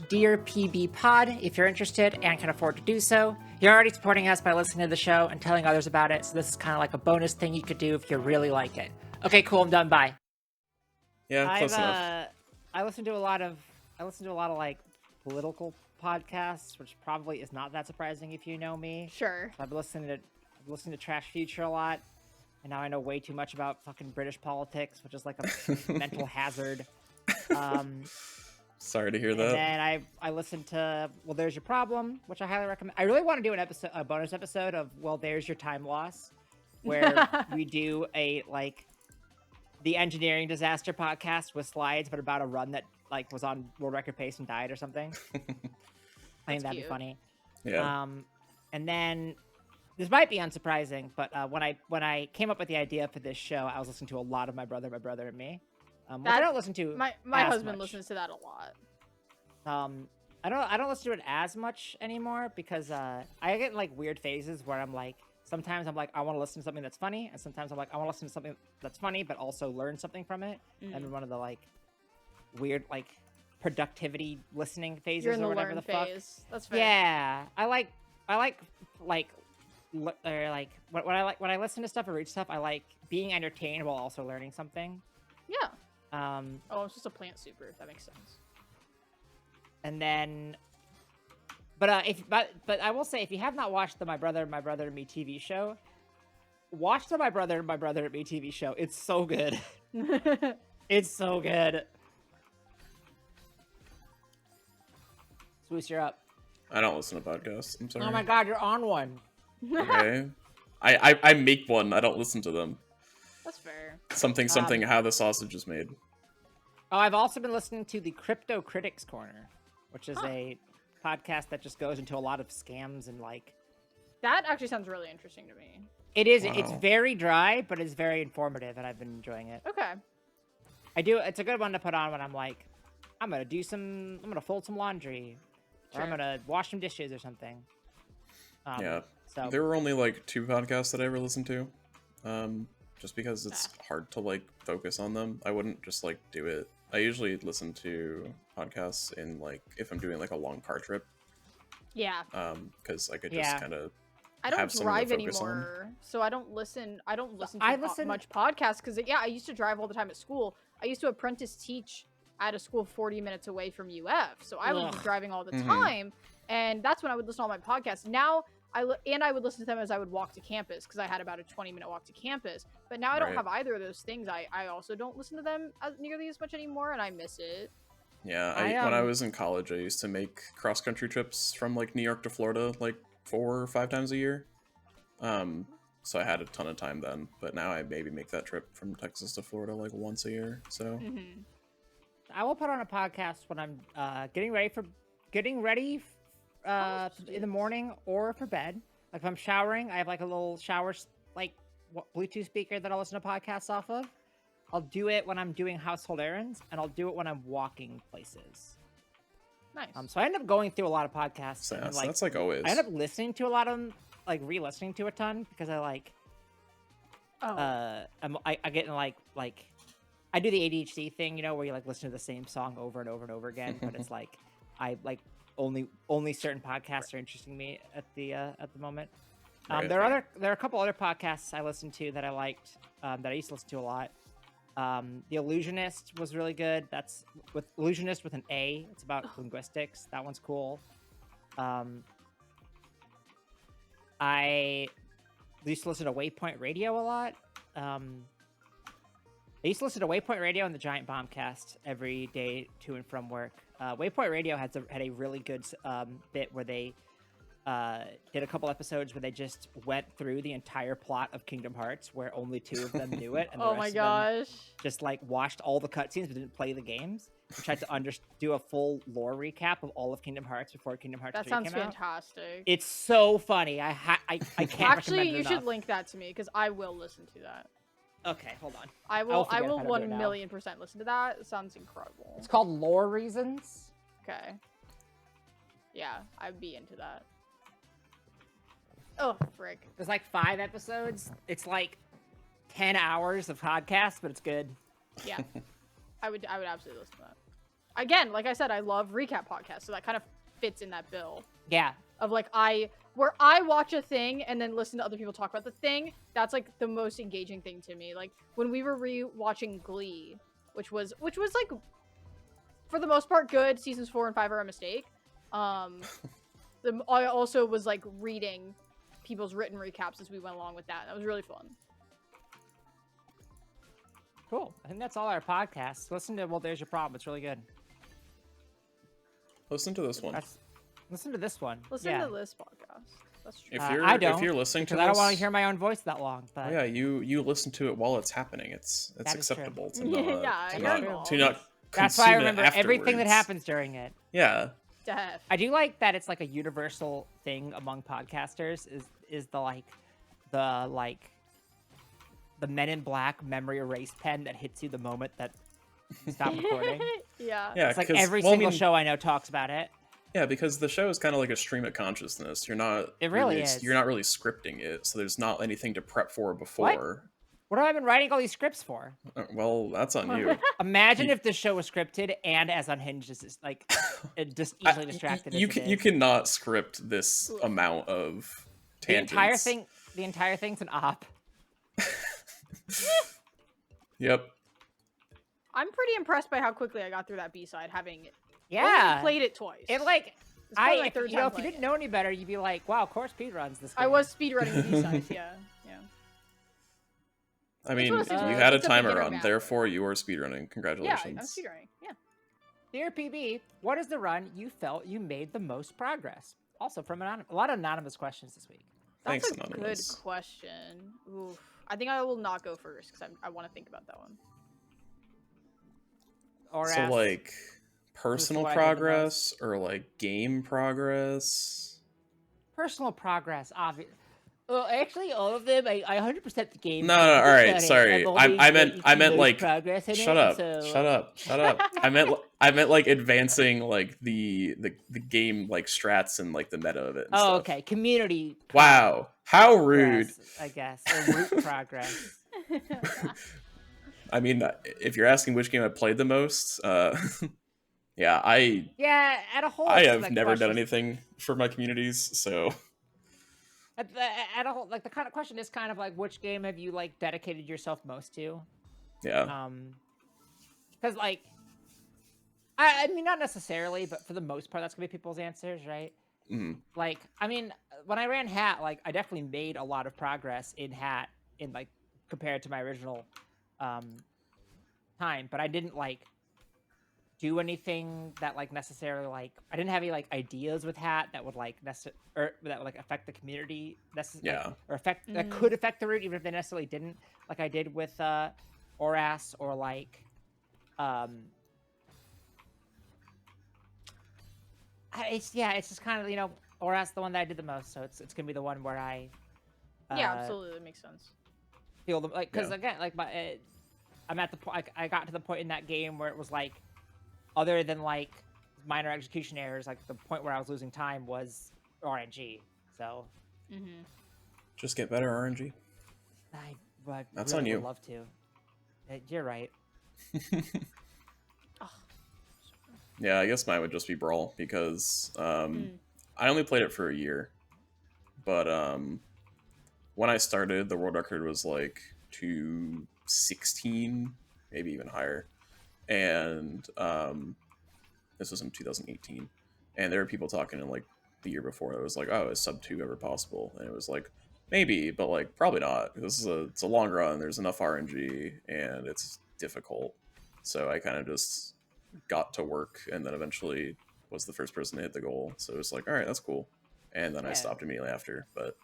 patreon.com/dearpbpod if you're interested and can afford to do so. You're already supporting us by listening to the show and telling others about it, so this is kind of like a bonus thing you could do if you really like it. Okay, cool, I'm done, bye. Yeah, close enough. I listen to a lot of like political podcasts, which probably is not that surprising if you know me. Sure. I've listened to Trash Future a lot, and now I know way too much about fucking British politics, which is like a mental hazard. Sorry to hear And that. then I listened to Well, There's Your Problem, which I highly recommend. I really want to do a bonus episode of Well, There's Your Time Loss, where we do the engineering disaster podcast with slides, but about a run that like was on world record pace and died or something. I think that'd be cute. funny. Yeah. And then this might be unsurprising, but when I came up with the idea for this show, I was listening to a lot of My Brother, and Me. Which I don't listen to. My as husband much. listens to that a lot. I don't listen to it as much anymore because I get like weird phases where I'm like, sometimes I'm like, I want to listen to something that's funny, and sometimes I'm like, I want to listen to something that's funny but also learn something from it. I'm in one of the like weird like productivity listening phases You're in or the whatever learn the fuck. phase. That's fair. Yeah, I like when I listen to stuff or read stuff, I like being entertained while also learning something. Yeah. Um, Oh, it's just a plant super. That makes sense. and then, but I will say, if you have not watched the My Brother and Me TV show, watch the My Brother and Me TV show. It's so good. It's so good. Swoosh, you're up. I don't listen to podcasts. I'm sorry. Oh my god, you're on one. Okay. I make one. I don't listen to them. That's fair. Something. How the sausage is made. Oh, I've also been listening to the Crypto Critics Corner, which is a podcast that just goes into a lot of scams and like. That actually sounds really interesting to me. It is. Wow. It's very dry, but it's very informative, and I've been enjoying it. Okay. It's a good one to put on when I'm like, I'm gonna fold some laundry, or I'm Sure. gonna wash some dishes or something. Yeah. So There were only like 2 podcasts that I ever listened to, just because it's hard to like focus on them. I wouldn't just like do it. I usually listen to podcasts in like if I'm doing like a long car trip, Yeah. because I could just Yeah. kind of I don't have something to drive focus on. anymore, so I don't listen. I don't listen to I listen- much podcasts because I used to drive all the time at school. I used to apprentice teach at a school 40 minutes away from UF, so I would be Ugh. driving all the Mhm. time, and that's when I would listen to all my podcasts. Now I would listen to them as I would walk to campus because I had about a 20-minute walk to campus. But now I don't Right. have either of those things. I also don't listen to them nearly as much anymore, and I miss it. Yeah, I, when I was in college, I used to make cross country trips from like New York to Florida like 4 or 5 times a year. So I had a ton of time then, but now I maybe make that trip from Texas to Florida like once a year. So Mm-hmm. I will put on a podcast when I'm getting ready in the morning or for bed. Like if I'm showering, I have like a little shower like Bluetooth speaker that I'll listen to podcasts off of. I'll do it when I'm doing household errands, and I'll do it when I'm walking places. Nice. So I end up going through a lot of podcasts. so And, that's like always. I end up listening to a lot of them, like re-listening to a ton because I like. I get in like I do the ADHD thing, where you like listen to the same song over and over and over again. But it's like I like only certain podcasts are interesting me at the moment. Right. There are a couple other podcasts I listened to that I liked that I used to listen to a lot. The Illusionist was really good. That's with Illusionist with an A. It's about linguistics. That one's cool. I used to listen to Waypoint Radio a lot. I used to listen to Waypoint Radio and the Giant Bombcast every day to and from work. Waypoint Radio had a really good bit where they did a couple episodes where they just went through the entire plot of Kingdom Hearts, where only 2 of them knew it, and the Oh rest my of them gosh. just like watched all the cutscenes but didn't play the games. And tried to do a full lore recap of all of Kingdom Hearts before Kingdom Hearts 3 That sounds came out. fantastic. It's so funny. I can't Actually, recommend it you should enough. link that to me because I will listen to that. Okay, hold on. I will will figure out how to do it now. 1,000,000% listen to that. It sounds incredible. It's called Lore Reasons. Okay. Yeah, I'd be into that. Oh, frick. There's like 5 episodes. It's like 10 hours of podcast, but it's good. Yeah. I would absolutely listen to that. Again, like I said, I love recap podcasts, so that kind of fits in that bill. Yeah. Of like where I watch a thing and then listen to other people talk about the thing. That's like the most engaging thing to me. Like when we were re-watching Glee, which was like for the most part good. Seasons 4 and 5 are a mistake. I also was like reading people's written recaps as we went along with that. That was really fun. Cool. I think that's all our podcasts. Listen to Well, There's Your Problem. It's really good. Listen to this one. Listen to this one. Listen to this podcast. That's true. If you're listening to because this, I don't want to hear my own voice that long. But oh yeah, you listen to it while it's happening. It's That is acceptable to true. not Yeah, to you're not involved. to not that's why I consume it remember everything that afterwards. happens during it. Yeah. Def. I do like that it's like a universal thing among podcasters is the Men in Black memory erase pen that hits you the moment that you stop recording. Yeah. Yeah, It's like 'cause- every well, I single mean- show I know talks about it. Yeah, because the show is kind of like a stream of consciousness. You're not. It really is. You're not really scripting it, so there's not anything to prep for before. What have I been writing all these scripts for? Well, that's on you. Imagine if the show was scripted and as unhinged as it's like just easily distracted. You as it you is. cannot script this amount of tangents. The entire thing's an op. Yep. I'm pretty impressed by how quickly I got through that B-side, having Yeah. only played it twice. It like It's probably my if third you time know if you playing didn't know any better, you'd be like, wow, of course speedruns this game. I was speedrunning B-sides, yeah. I mean, one of those you things had a it's a timer beginner on, map. therefore you are speedrunning. Yeah, Congratulations. I'm speedrunning, yeah. Dear PB, what is the run you felt you made the most progress? Also from a lot of anonymous questions this week. That's Thanks, a Anonymous. good question. Oof. I think I will not go first, because I want to think about that one. Or So ask- like personal what I did the progress or like game progress? personal progress, obvious. Well, actually, all of them, I 100% the game. No, all right, sorry. I meant like progress in shut it, up, so... shut up. I meant like advancing like the game like strats and like the meta of it and stuff. Okay, community. Wow, how rude. I guess, or root progress. I mean, if you're asking which game I played the most, yeah, at a whole. I have never done anything for my communities, so. At a whole, like the kind of question is kind of like, which game have you like dedicated yourself most to? Yeah. Because like, I mean, not necessarily, but for the most part, that's gonna be people's answers, right? Mm-hmm. Like, I mean, when I ran Hat, like, I definitely made a lot of progress in Hat in like compared to my original time, but I didn't like do anything that like necessarily like I didn't have any like ideas with Hat that would like or that would like affect the community or affect that could affect the route even if they necessarily didn't, like I did with Oras or like it's just kind of, you know, Oras the one that I did the most, so it's gonna be the one where I yeah, absolutely, that makes sense. Feel the like, because again, like I'm at the point, I got to the point in that game where it was like, other than like minor execution errors, like the point where I was losing time was RNG. So just get better RNG. That's really on you. Would love to. You're right. Yeah, I guess mine would just be Brawl because I only played it for a year, but when I started, the world record was like 216, maybe even higher. And this was in 2018, and there were people talking in like the year before that was like, oh, is sub 2 ever possible? And it was like, maybe, but like probably not. It's a long run. There's enough RNG, and it's difficult. So I kind of just got to work, and then eventually was the first person to hit the goal. So it was like, all right, that's cool. And then I stopped immediately after. But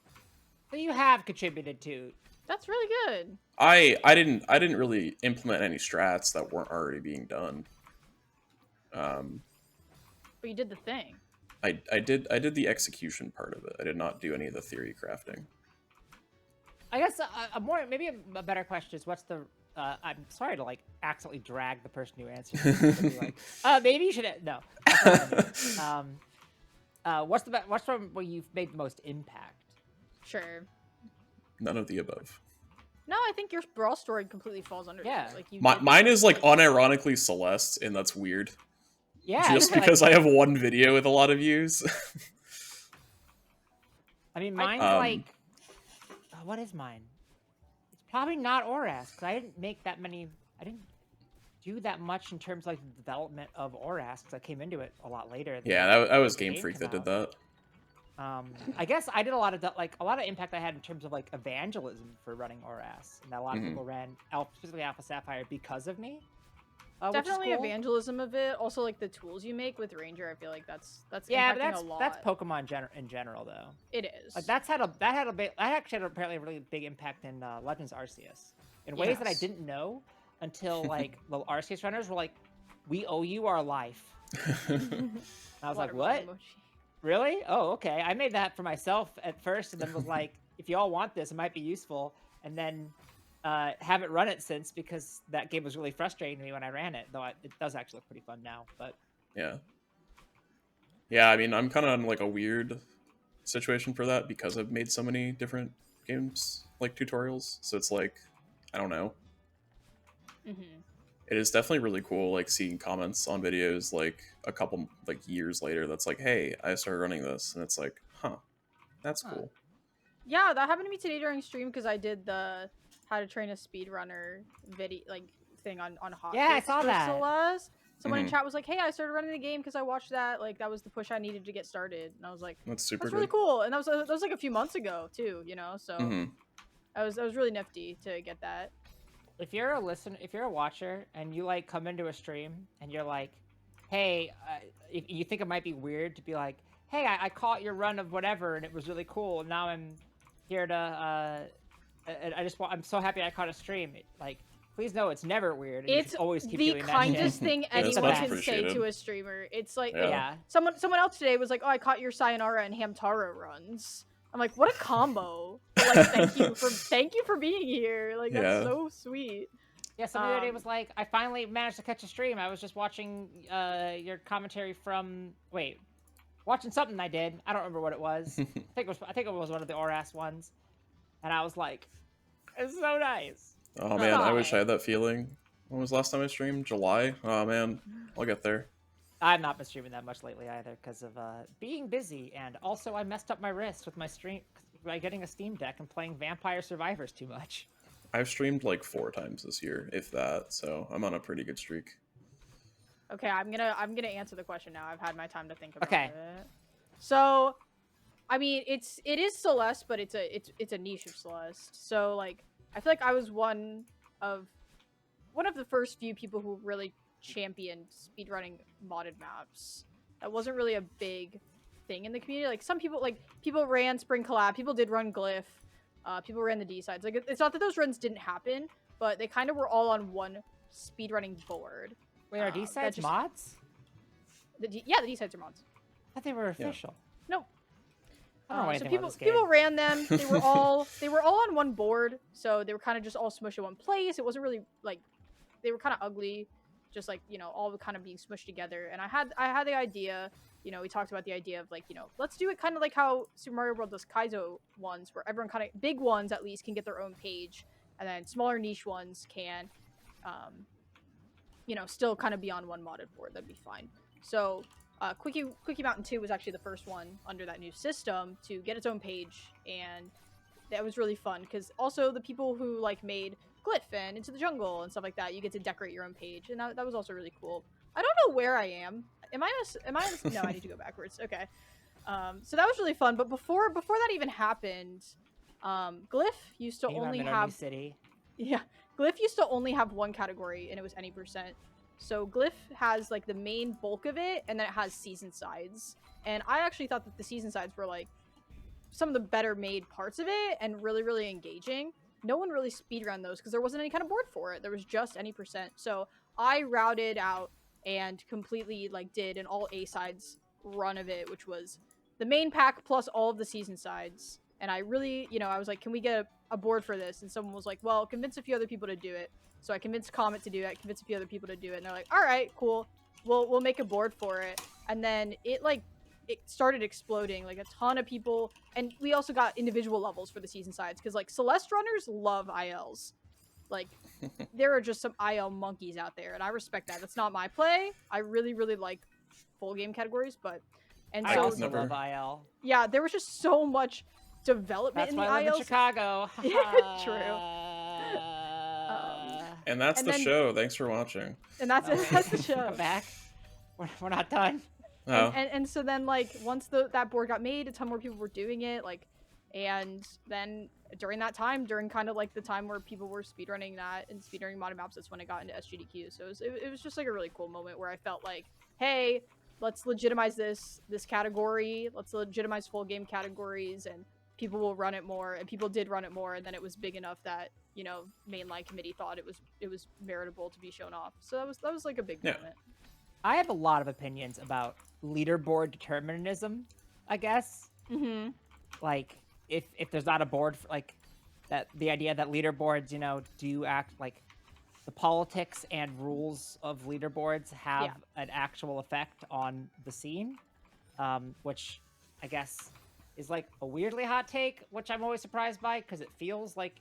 so you have contributed to. That's really good. I didn't really implement any strats that weren't already being done. But you did the thing. I did the execution part of it. I did not do any of the theory crafting. I guess maybe a better question is, what's the I'm sorry to like accidentally drag the person who answered. Like, maybe you should no. What's from where you've made the most impact? Sure. None of the above. No, I think your Brawl story completely falls under that. Like mine is like unironically Celeste, and that's weird. Yeah, just because I have one video with a lot of views. I mean, mine's like, what is mine? It's probably not Oras, because I didn't make that many. I didn't do that much in terms of like the development of Oras, because I came into it a lot later. Yeah, that was Game Freak that did that. I guess I did a lot of impact I had in terms of like evangelism for running Oras, and that a lot of people ran specifically Alpha Sapphire because of me. Definitely cool. Evangelism of it. Also, like the tools you make with Ranger, I feel like that's yeah, impacting but a lot. That's Pokemon in general though. It is. Like that actually had apparently a really big impact in Legends Arceus in ways that I didn't know until like the Arceus runners were like, "We owe you our life." I was like, "What? Really? Oh, okay." I made that for myself at first, and then was like, "If you all want this, it might be useful." And then haven't run it since, because that game was really frustrating to me when I ran it. Though it does actually look pretty fun now. But yeah. I mean, I'm kind of in like a weird situation for that because I've made so many different games like tutorials. So it's like, I don't know. It is definitely really cool, like seeing comments on videos like a couple like years later. That's like, hey, I started running this, and it's like, huh, that's cool. Yeah, that happened to me today during stream because I did the how to train a speedrunner video thing on Hot. Yeah, I saw that. Celeste. Someone in chat was like, "Hey, I started running the game because I watched that. Like, that was the push I needed to get started." And I was like, "That's super. That's really cool." And that was like a few months ago too, you know. So I was really nifty to get that. If you're a listener, if you're a watcher, and you like come into a stream and you're like, "Hey," if you think it might be weird to be like, "Hey, I caught your run of whatever and it was really cool, and now I'm here to I'm so happy I caught a stream." Like, please know it's never weird. And it's always keep the doing kindest that thing anyone can say to a streamer. It's like, someone else today was like, "Oh, I caught your Sayonara and Hamtaro runs." I'm like, what a combo! But, like, thank you for being here. Like, that's so sweet. Yeah, somebody the other day was like, I finally managed to catch a stream. I was just watching your commentary from watching something I did. I don't remember what it was. I think it was one of the Oras ones, and I was like, it's so nice. Oh man, I wish I had that feeling. When was the last time I streamed? July? Oh man, I'll get there. I've not been streaming that much lately either because of being busy, and also I messed up my wrist with my stream by getting a Steam Deck and playing Vampire Survivors too much. I've streamed like 4 times this year, if that, so I'm on a pretty good streak. Okay, I'm gonna answer the question now. I've had my time to think about it. So, I mean, it is Celeste, but it's a niche of Celeste. So, like, I feel like I was one of the first few people who really championed speedrunning modded maps. That wasn't really a big thing in the community. Like, some people, people ran Spring Collab, people did run Glyph, people ran the D-sides. Like, it's not that those runs didn't happen, but they kind of were all on one speedrunning board. Wait, are D-sides mods? Yeah, the D-sides are mods. I thought they were official. Yeah. No. I don't know so anything people ran them. They were all on one board, so they were kind of just all smushed in one place. It wasn't really like they were kind of ugly, just like, you know, all kind of being smushed together. And I had the idea, you know, we talked about the idea of, like, you know, let's do it kind of like how Super Mario World does Kaizo ones, where everyone kind of, big ones at least, can get their own page, and then smaller niche ones can, you know, still kind of be on one modded board. That'd be fine. So Quickie Mountain 2 was actually the first one under that new system to get its own page, and that was really fun because also the people who like made Glyph and Into the Jungle and stuff like that, you get to decorate your own page, and that was also really cool. I don't know where I am. Am I no, I need to go backwards. Okay. So that was really fun, but before that even happened, Glyph used to only have Glyph used to only have one category, and it was any percent. So Glyph has like the main bulk of it, and then it has season sides. And I actually thought that the season sides were like some of the better made parts of it and really, really engaging. No one really speedrun those because there wasn't any kind of board for it. There was just any percent. So I routed out and completely like did an all A sides run of it, which was the main pack plus all of the season sides. And I really, you know, I was like, can we get a board for this? And someone was like, well, convince a few other people to do it. So I convinced Comet to do it, convinced a few other people to do it, and they're like, all right, cool. We'll make a board for it. And then it started exploding, like a ton of people. And we also got individual levels for the season sides, because like Celeste runners love ILs. Like, there are just some IL monkeys out there, and I respect that. That's not my play. I really, really like full game categories, but... And I so, also love IL. Yeah, there was just so much development in the ILs. That's why I live in Chicago. True. And that's the show. Thanks for watching. And that's it. That's the show. Come back. We're not done. Oh. And so then, like, once that board got made, a ton more people were doing it. Like, and then during that time, during kind of like the time where people were speedrunning that and speedrunning modded maps, that's when it got into SGDQ. So it was just like a really cool moment where I felt like, hey, let's legitimize this category. Let's legitimize full game categories, and people will run it more. And people did run it more, and then it was big enough that, you know, mainline committee thought it was meritable to be shown off. So that was like a big moment. I have a lot of opinions about leaderboard determinism, I guess. Mm-hmm. Like, if there's not a board for, like, that, the idea that leaderboards, you know, do act like the politics and rules of leaderboards have an actual effect on the scene, which I guess is like a weirdly hot take, which I'm always surprised by because it feels like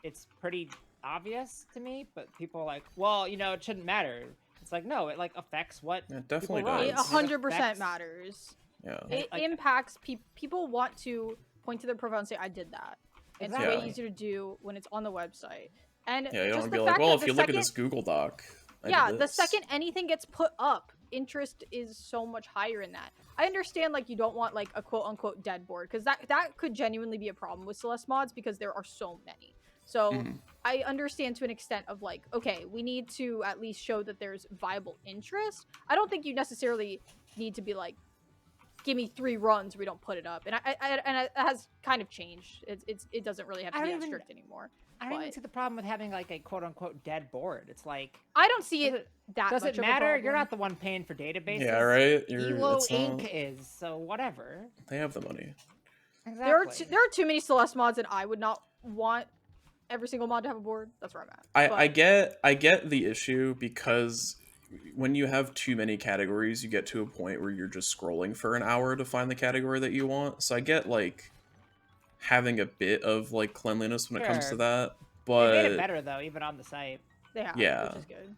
it's pretty obvious to me, but people are like, well, you know, it shouldn't matter. It's like, no, it like affects what it definitely does. It 100% matters. Yeah. It impacts people want to point to their profile and say, I did that. It's way easier to do when it's on the website. And you don't just want to the be like, fact well, that if you look at this Google Doc. The second anything gets put up, interest is so much higher in that. I understand, like, you don't want like a quote unquote dead board, because that could genuinely be a problem with Celeste mods because there are so many. So I understand to an extent of like, okay, we need to at least show that there's viable interest. I don't think you necessarily need to be like, give me 3 runs, we don't put it up. And it has kind of changed. It doesn't really have to be that strict anymore. I don't even see the problem with having like a quote unquote dead board. It's like, I don't see it that does much it matter? of a problem. You're not the one paying for databases. Yeah, right. Elo Inc. is, so whatever. They have the money. Exactly. There are too many Celeste mods, and I would not want every single mod to have a board. That's where I'm at. I get the issue because when you have too many categories, you get to a point where you're just scrolling for an hour to find the category that you want. So I get like having a bit of like cleanliness when it comes to Sure. that, They made it but better though, even on the site. They have, Yeah. which is good.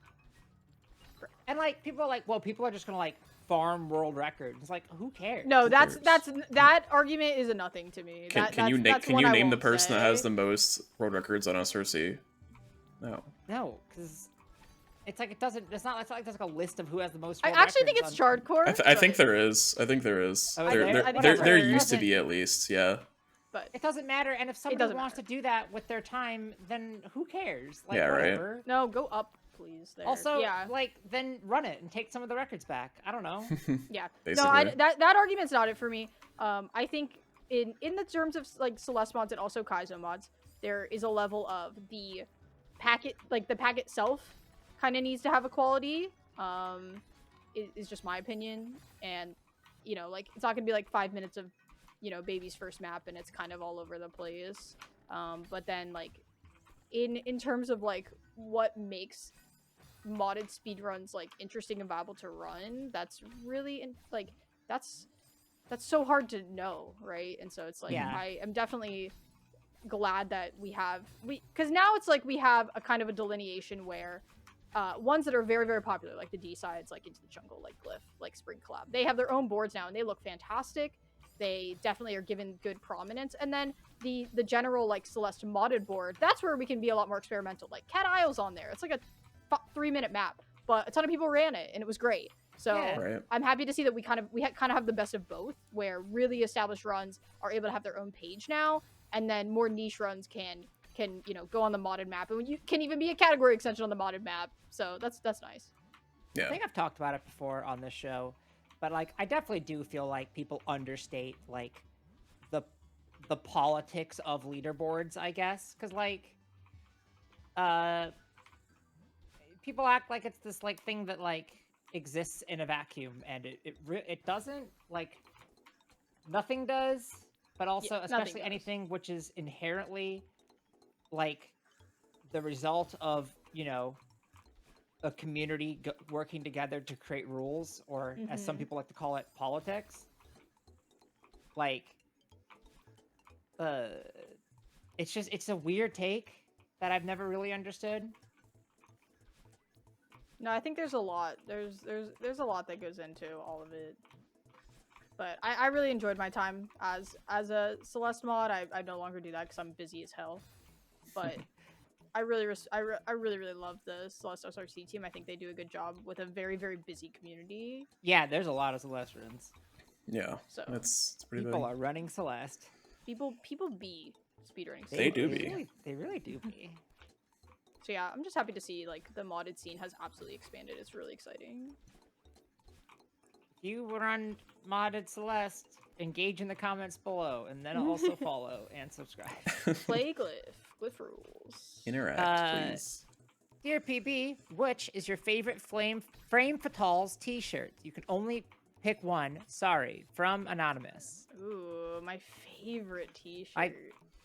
And like people are like, well, people are just gonna like farm world records. It's like, who cares? No, Who that cares? argument is a nothing to me. Can you that's can one you I name the won't person that has say. the most world records on SRC? No. No, because it's like it doesn't. It's not like there's like a list of who has the most. I world actually think records it's on- Chardcore. I think there is. I think there is. Oh, is there there? there, I think there, that's there right. used to Doesn't- be at least, yeah. But It doesn't matter, and if somebody doesn't wants matter. to do that with their time, then who cares? Like, Yeah, right. whatever. no, go up, please. There. Also, yeah, like, then run it and take some of the records back. I don't know. yeah. Basically. No, that argument's not it for me. I think in the terms of like Celeste mods and also Kaizo mods, there is a level of the packet, like the packet itself, kind of needs to have a quality. Is just my opinion, and you know, like it's not gonna be like 5 minutes of, you know, baby's first map and it's kind of all over the place. But then like in terms of like what makes modded speedruns like interesting and viable to run, that's really that's so hard to know, right? And so it's like Yeah. I am definitely glad that because now it's like we have a kind of a delineation where ones that are very, very popular, like the D sides, like Into the Jungle, like Glyph, like Spring Collab, they have their own boards now and they look fantastic. They definitely are given good prominence. And then the general like Celeste modded board, that's where we can be a lot more experimental. Like Cat Isle's on there. It's like a 3-minute map, but a ton of people ran it and it was great. So Yeah. Right. I'm happy to see that we kind of have the best of both, where really established runs are able to have their own page now, and then more niche runs can you know go on the modded map, and you can even be a category extension on the modded map. So that's nice. I Yeah. think I've talked about it before on this show, but like I definitely do feel like people understate like the politics of leaderboards, I guess, because like people act like it's this like thing that like exists in a vacuum, and it doesn't. Like nothing does, but also nothing especially does. anything which is inherently like the result of, you know, a community working together to create rules, or as some Mhm. people like to call it, politics. Like, it's a weird take that I've never really understood. No, I think there's a lot. There's a lot that goes into all of it. But I really enjoyed my time as a Celeste mod. I no longer do that because I'm busy as hell. But I really love the Celeste SRC team. I think they do a good job with a very, very busy community. Yeah, there's a lot of Celeste runs. Yeah. So It's pretty People big. are running Celeste. people be speedrunning. They do be. They really do be. So yeah, I'm just happy to see like the modded scene has absolutely expanded. It's really exciting. If you run modded Celeste, engage in the comments below, and then also follow and subscribe. Play Glyph rules. Interact, please. Dear PB, which is your favorite Frame Fatales t-shirt? You can only pick one. Sorry, from Anonymous. Ooh, my favorite t-shirt.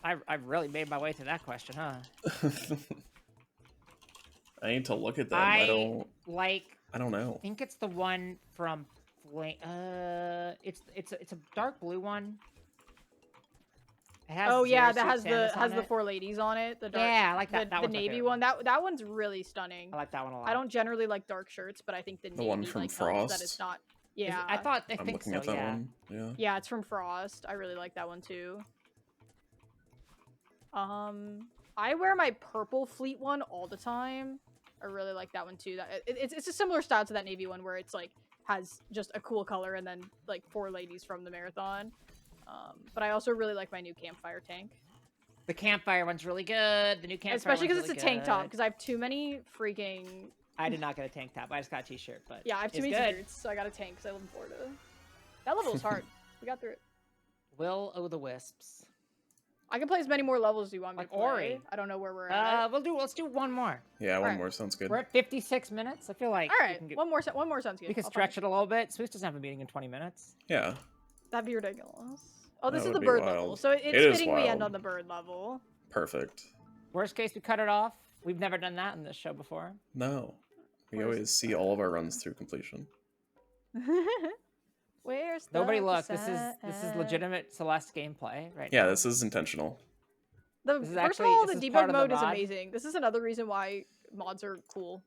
I've really made my way to that question, huh? I need to look at them. I don't know. I think it's the one from it's a dark blue one. It has Oh yeah, Zero that Suit has Samus on the it. 4 ladies on it. The dark, Yeah, I like that. the one's my navy favorite one. That one's really stunning. I like that one a lot. I don't generally like dark shirts, but I think the navy one from like helps that Frost? it's not. Is it- Yeah, I I'm think looking so. at that Yeah. one. Yeah. yeah, it's from Frost. I really like that one too. I wear my purple fleet one all the time. I really like that one too. It's a similar style to that navy one where it's like has just a cool color and then like 4 ladies from the marathon. But I also really like my new campfire tank. The campfire one's really good. The new campfire Especially one's because really it's a tank top, good. because I have too many freaking... I did not get a tank top. I just got a t-shirt, but Yeah, I have too it's many good. t-shirts, so I got a tank because I live in Florida. That level was hard. We got through it. Will o' the Wisps. I can play as many more levels as you want me Like to play. Ori. I don't know where we're at. Let's do one more. Yeah, one Alright. more sounds good. We're at 56 minutes. I feel like All we right, can one more sounds good. we can I'll stretch it a little bit. Swiss doesn't have a meeting in 20 minutes. Yeah. That'd be ridiculous. Oh, this That is would the be bird wild. level, so It it's is fitting we end wild. on the bird level. Perfect. Worst case, we cut it off. We've never done that in this show before. No. We Where's always see all of our runs through completion. Where's the Nobody look. This is cassette? legitimate Celeste gameplay right Yeah, now. this is intentional. This is First of actually- all, this the is part debug of the mode is mod. amazing. This is another reason why mods are cool,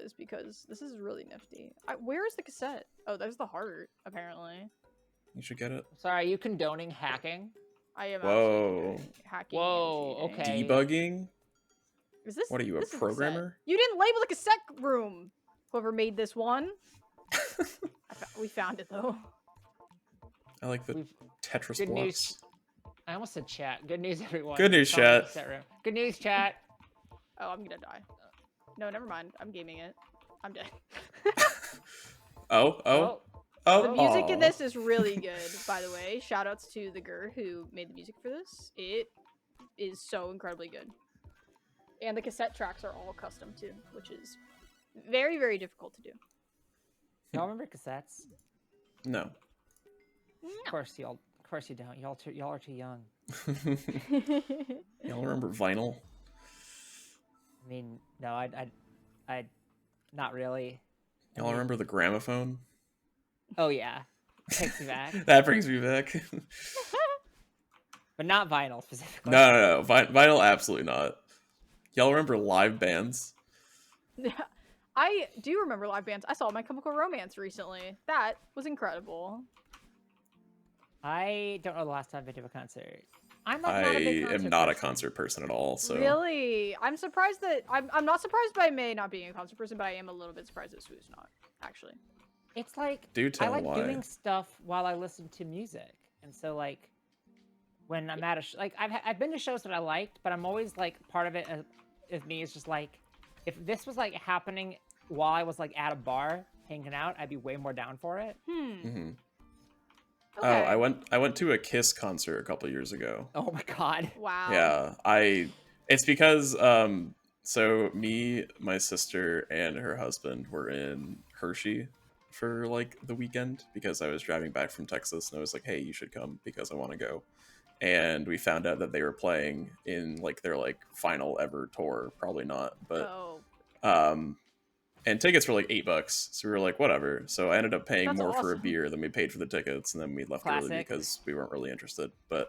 is because this is really nifty. Where is the cassette? Oh, there's the heart, apparently. You should get it. are Sorry, you condoning hacking? I am Whoa. actually doing hacking. Whoa, and cheating. okay. Debugging? Is this? What are you, a this is the programmer? cassette. You didn't label the cassette room. Whoever made this one. We found it though. I like the We've- Tetris Good blocks. news. I almost said chat. Good news, everyone. Good news, It's on the chat. cassette room. Good news, chat. Oh, I'm gonna die. No, never mind. I'm gaming it. I'm dead. Oh. The music in aw. this is really good, by the way. Shoutouts to the girl who made the music for this. It is so incredibly good. And the cassette tracks are all custom too, which is very, very difficult to do. Y'all remember cassettes? No. Of course you don't. Y'all are too young. Y'all remember vinyl? I mean, no, I not really. I Y'all mean- remember the gramophone? Oh yeah, takes me back, That brings me back. but not vinyl specifically. No. Vinyl, absolutely not. Y'all remember live bands? I do remember live bands. I saw My Chemical Romance recently. That was incredible. I don't know the last time I've been to a concert. I'm I not a big concert am not a person. concert person at all, so... Really? I'm surprised that I'm not surprised by May not being a concert person, but I am a little bit surprised that Sue's not, actually. It's like Do I tell like why. doing stuff while I listen to music, and so like when I'm at a I've been to shows that I liked, but I'm always like part of it of me is just like if this was like happening while I was like at a bar hanging out, I'd be way more down for it. Mhm. Okay. Oh, I went to a Kiss concert a couple years ago. Oh my god. Wow. Yeah, it's because so me, my sister, and her husband were in Hershey for like the weekend because I was driving back from Texas and I was like, hey, you should come because I want to go. And we found out that they were playing in like their like final ever tour. Probably not, but Oh. and tickets were like $8, so we were like, whatever. So I ended up paying That's more for a awesome. beer than we paid for the tickets, and then we left early Classic. because we weren't really interested. But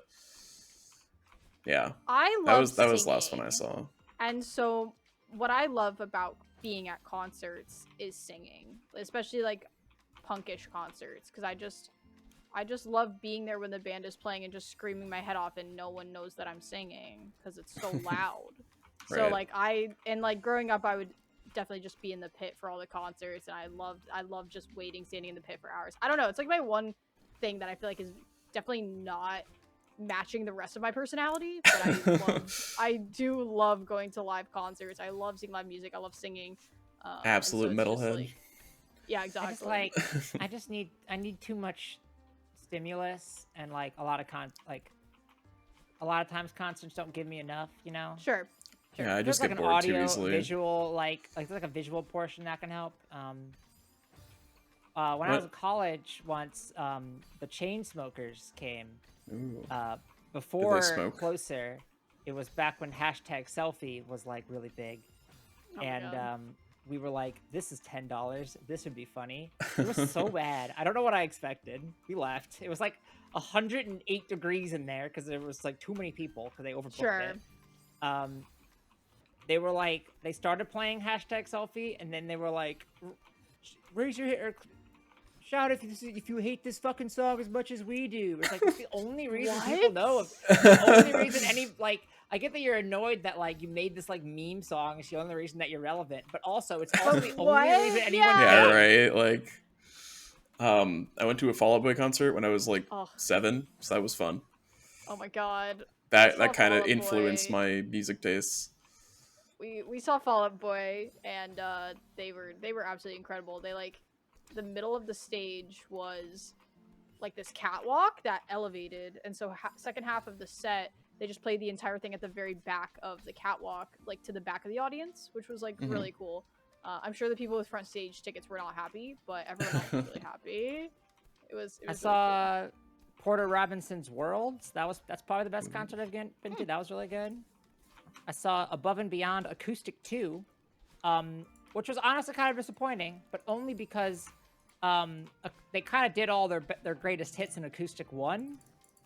yeah, I love that was the last one I singing. saw. And so what I love about being at concerts is singing, especially like punkish concerts, because I just love being there when the band is playing and just screaming my head off and no one knows that I'm singing because it's so loud. So Right. like growing up I would definitely just be in the pit for all the concerts, and I love just waiting, standing in the pit for hours. I don't know, it's like my one thing that I feel like is definitely not matching the rest of my personality, but I do love going to live concerts. I love seeing live music. I love singing. Absolute and so it's just, metalhead. like- yeah, I exactly. just like I need too much stimulus, and like a lot of times concerts don't give me enough, you know. Sure. Yeah, I There's just like get an bored audio, too easily. visual, like there's like a visual portion that can help. When I was What? in college once, the Chainsmokers came. Ooh. Before smoke? Closer, it was back when #selfie was like really big, Oh my and God. we were like, "This is $10. This would be funny." It was so bad. I don't know what I expected. We left. It was like 108 degrees in there because there was like too many people because they overbooked Sure. it. They were like, they started playing #selfie, and then they were like, raise your hand, or shout if you hate this fucking song as much as we do. It's like, it's the only reason people know. The only reason I get that you're annoyed that like you made this like meme song. It's the only reason that you're relevant, but also it's also the only What? reason anyone Yeah, cares. right. Like, I went to a Fall Out Boy concert when I was like Oh. 7, so that was fun. Oh my God. That saw kind Fall of Out influenced Boy. my music tastes. We saw Fall Out Boy, and they were absolutely incredible. They like the middle of the stage was like this catwalk that elevated, and so second half of the set they just played the entire thing at the very back of the catwalk, like to the back of the audience, which was like Mhm. really cool. I'm sure the people with front stage tickets were not happy, but everyone else was really happy. It was I really saw Porter Robinson's Worlds. That's probably the best concert I've been to. That was really good. I saw Above and Beyond Acoustic 2, which was honestly kind of disappointing, but only because they kind of did all their greatest hits in Acoustic 1.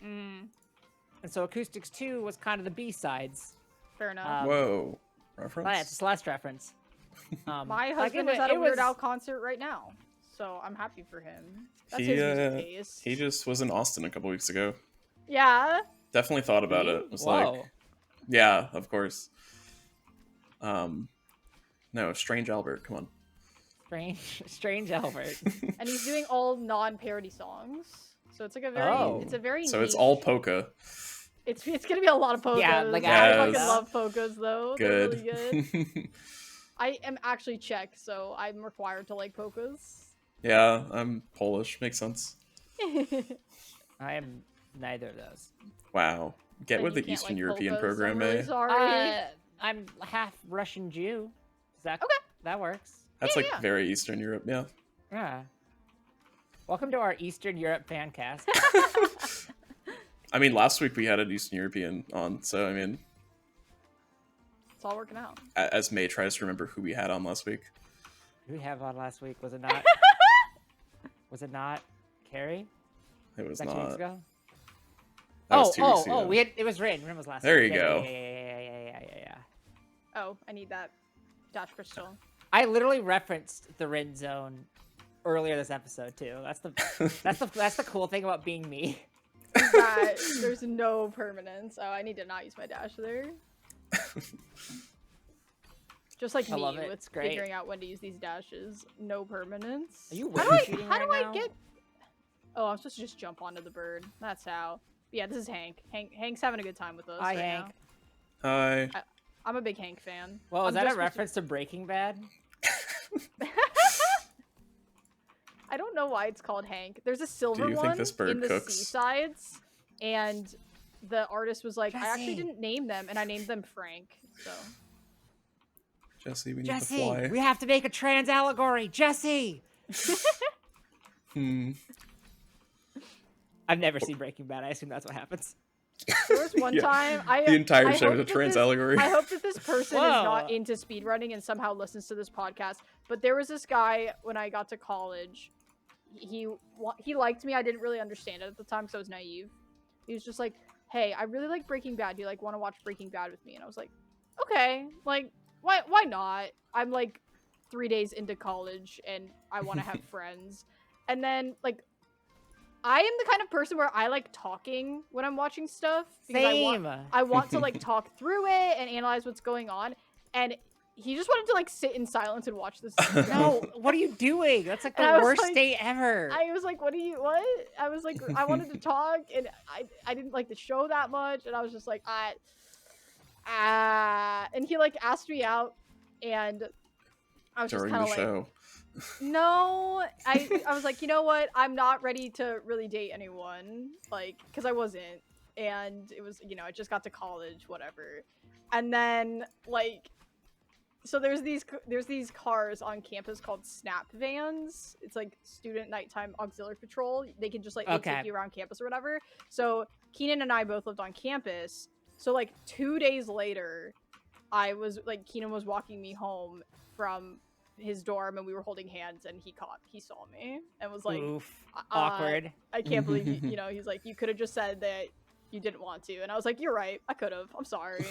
And so Acoustics 2 was kind of the B-sides. Fair enough. Whoa. Reference? Yeah, it's a Celeste reference. My husband is at a Weird Al concert right now, so I'm happy for him. That's his music taste. He just was in Austin a couple weeks ago. Yeah. Definitely thought about it. It was like, yeah, of course. No, Strange Albert, come on. Strange Albert. And he's doing all non-parody songs. So it's like a very So niche. it's all polka. It's gonna be a lot of polkas. Yeah, like I fucking love polkas though. Good. They're really good. I am actually Czech, so I'm required to like polkas. Yeah, I'm Polish. Makes sense. I am neither of those. Wow. Get Then with you the can't Eastern like European polkas, program, I'm really eh? sorry. I'm half Russian Jew. Okay. That works. That's Yeah. very Eastern Europe, yeah. Yeah. Welcome to our Eastern Europe fan cast. I mean, last week we had an Eastern European on, so I mean, It's all working out. as May tries to remember who we had on last week. Who we have on last week? Was it not? Was it not Carrie? It was That 2 weeks not. ago? That was 2 weeks ago. It was Rin. Rin was last There week. you go. Yeah. Oh, I need that Dash Crystal. I literally referenced the Rin zone earlier this episode too. That's the cool thing about being me. That there's no permanence. Oh, I need to not use my dash there. Just like I me love it. with It's great. figuring out when to use these dashes. No permanence. Are you How wave shooting do right I now? get? Oh, I'm supposed to just jump onto the bird. That's how. Yeah, this is Hank. Hank's having a good time with us. Hi, right Hank. Hi. Now. I'm a big Hank fan. Well, is I'm that just a reference to Breaking Bad? I don't know why it's called Hank. There's a silver Do you think one this bird in the cooks? seasides, and the artist was like, I actually Jesse. didn't name them, and I named them Frank. So Jesse, we need to Jesse, fly. we have to make a trans allegory. Jesse. I've never seen Breaking Bad. I assume that's what happens. there was one Yeah. time The entire I show hope is a that trans this- allegory. I hope that this person is Whoa. not into speedrunning and somehow listens to this podcast. But there was this guy when I got to college. He liked me. I didn't really understand it at the time because I was naive. He was just like, "Hey, I really like Breaking Bad. Do you want to watch Breaking Bad with me?" And I was like, "Okay, why not? I'm 3 days into college and I want to have friends." And then I am the kind of person where I like talking when I'm watching stuff because Same. I want to talk through it and analyze what's going on. And he just wanted to sit in silence and watch this. No, what are you doing? That's like And the I was worst like- date ever. I was like, what? I was like, I wanted to talk and I didn't like the show that much. And I was just like, and he asked me out and I was just During kind the of show. no, I was like, you know what? I'm not ready to really date anyone, because I wasn't, and it was, I just got to college, whatever, and then so there's these cars on campus called Snap Vans. It's student nighttime auxiliary patrol. They can just they Okay. take you around campus or whatever. So Keenan and I both lived on campus. So 2 days later, I was Keenan was walking me home from his dorm and we were holding hands and he saw me and was like, Oof. Awkward. I can't believe he's like, you could have just said that you didn't want to. And I was like, you're right, I could have, I'm sorry.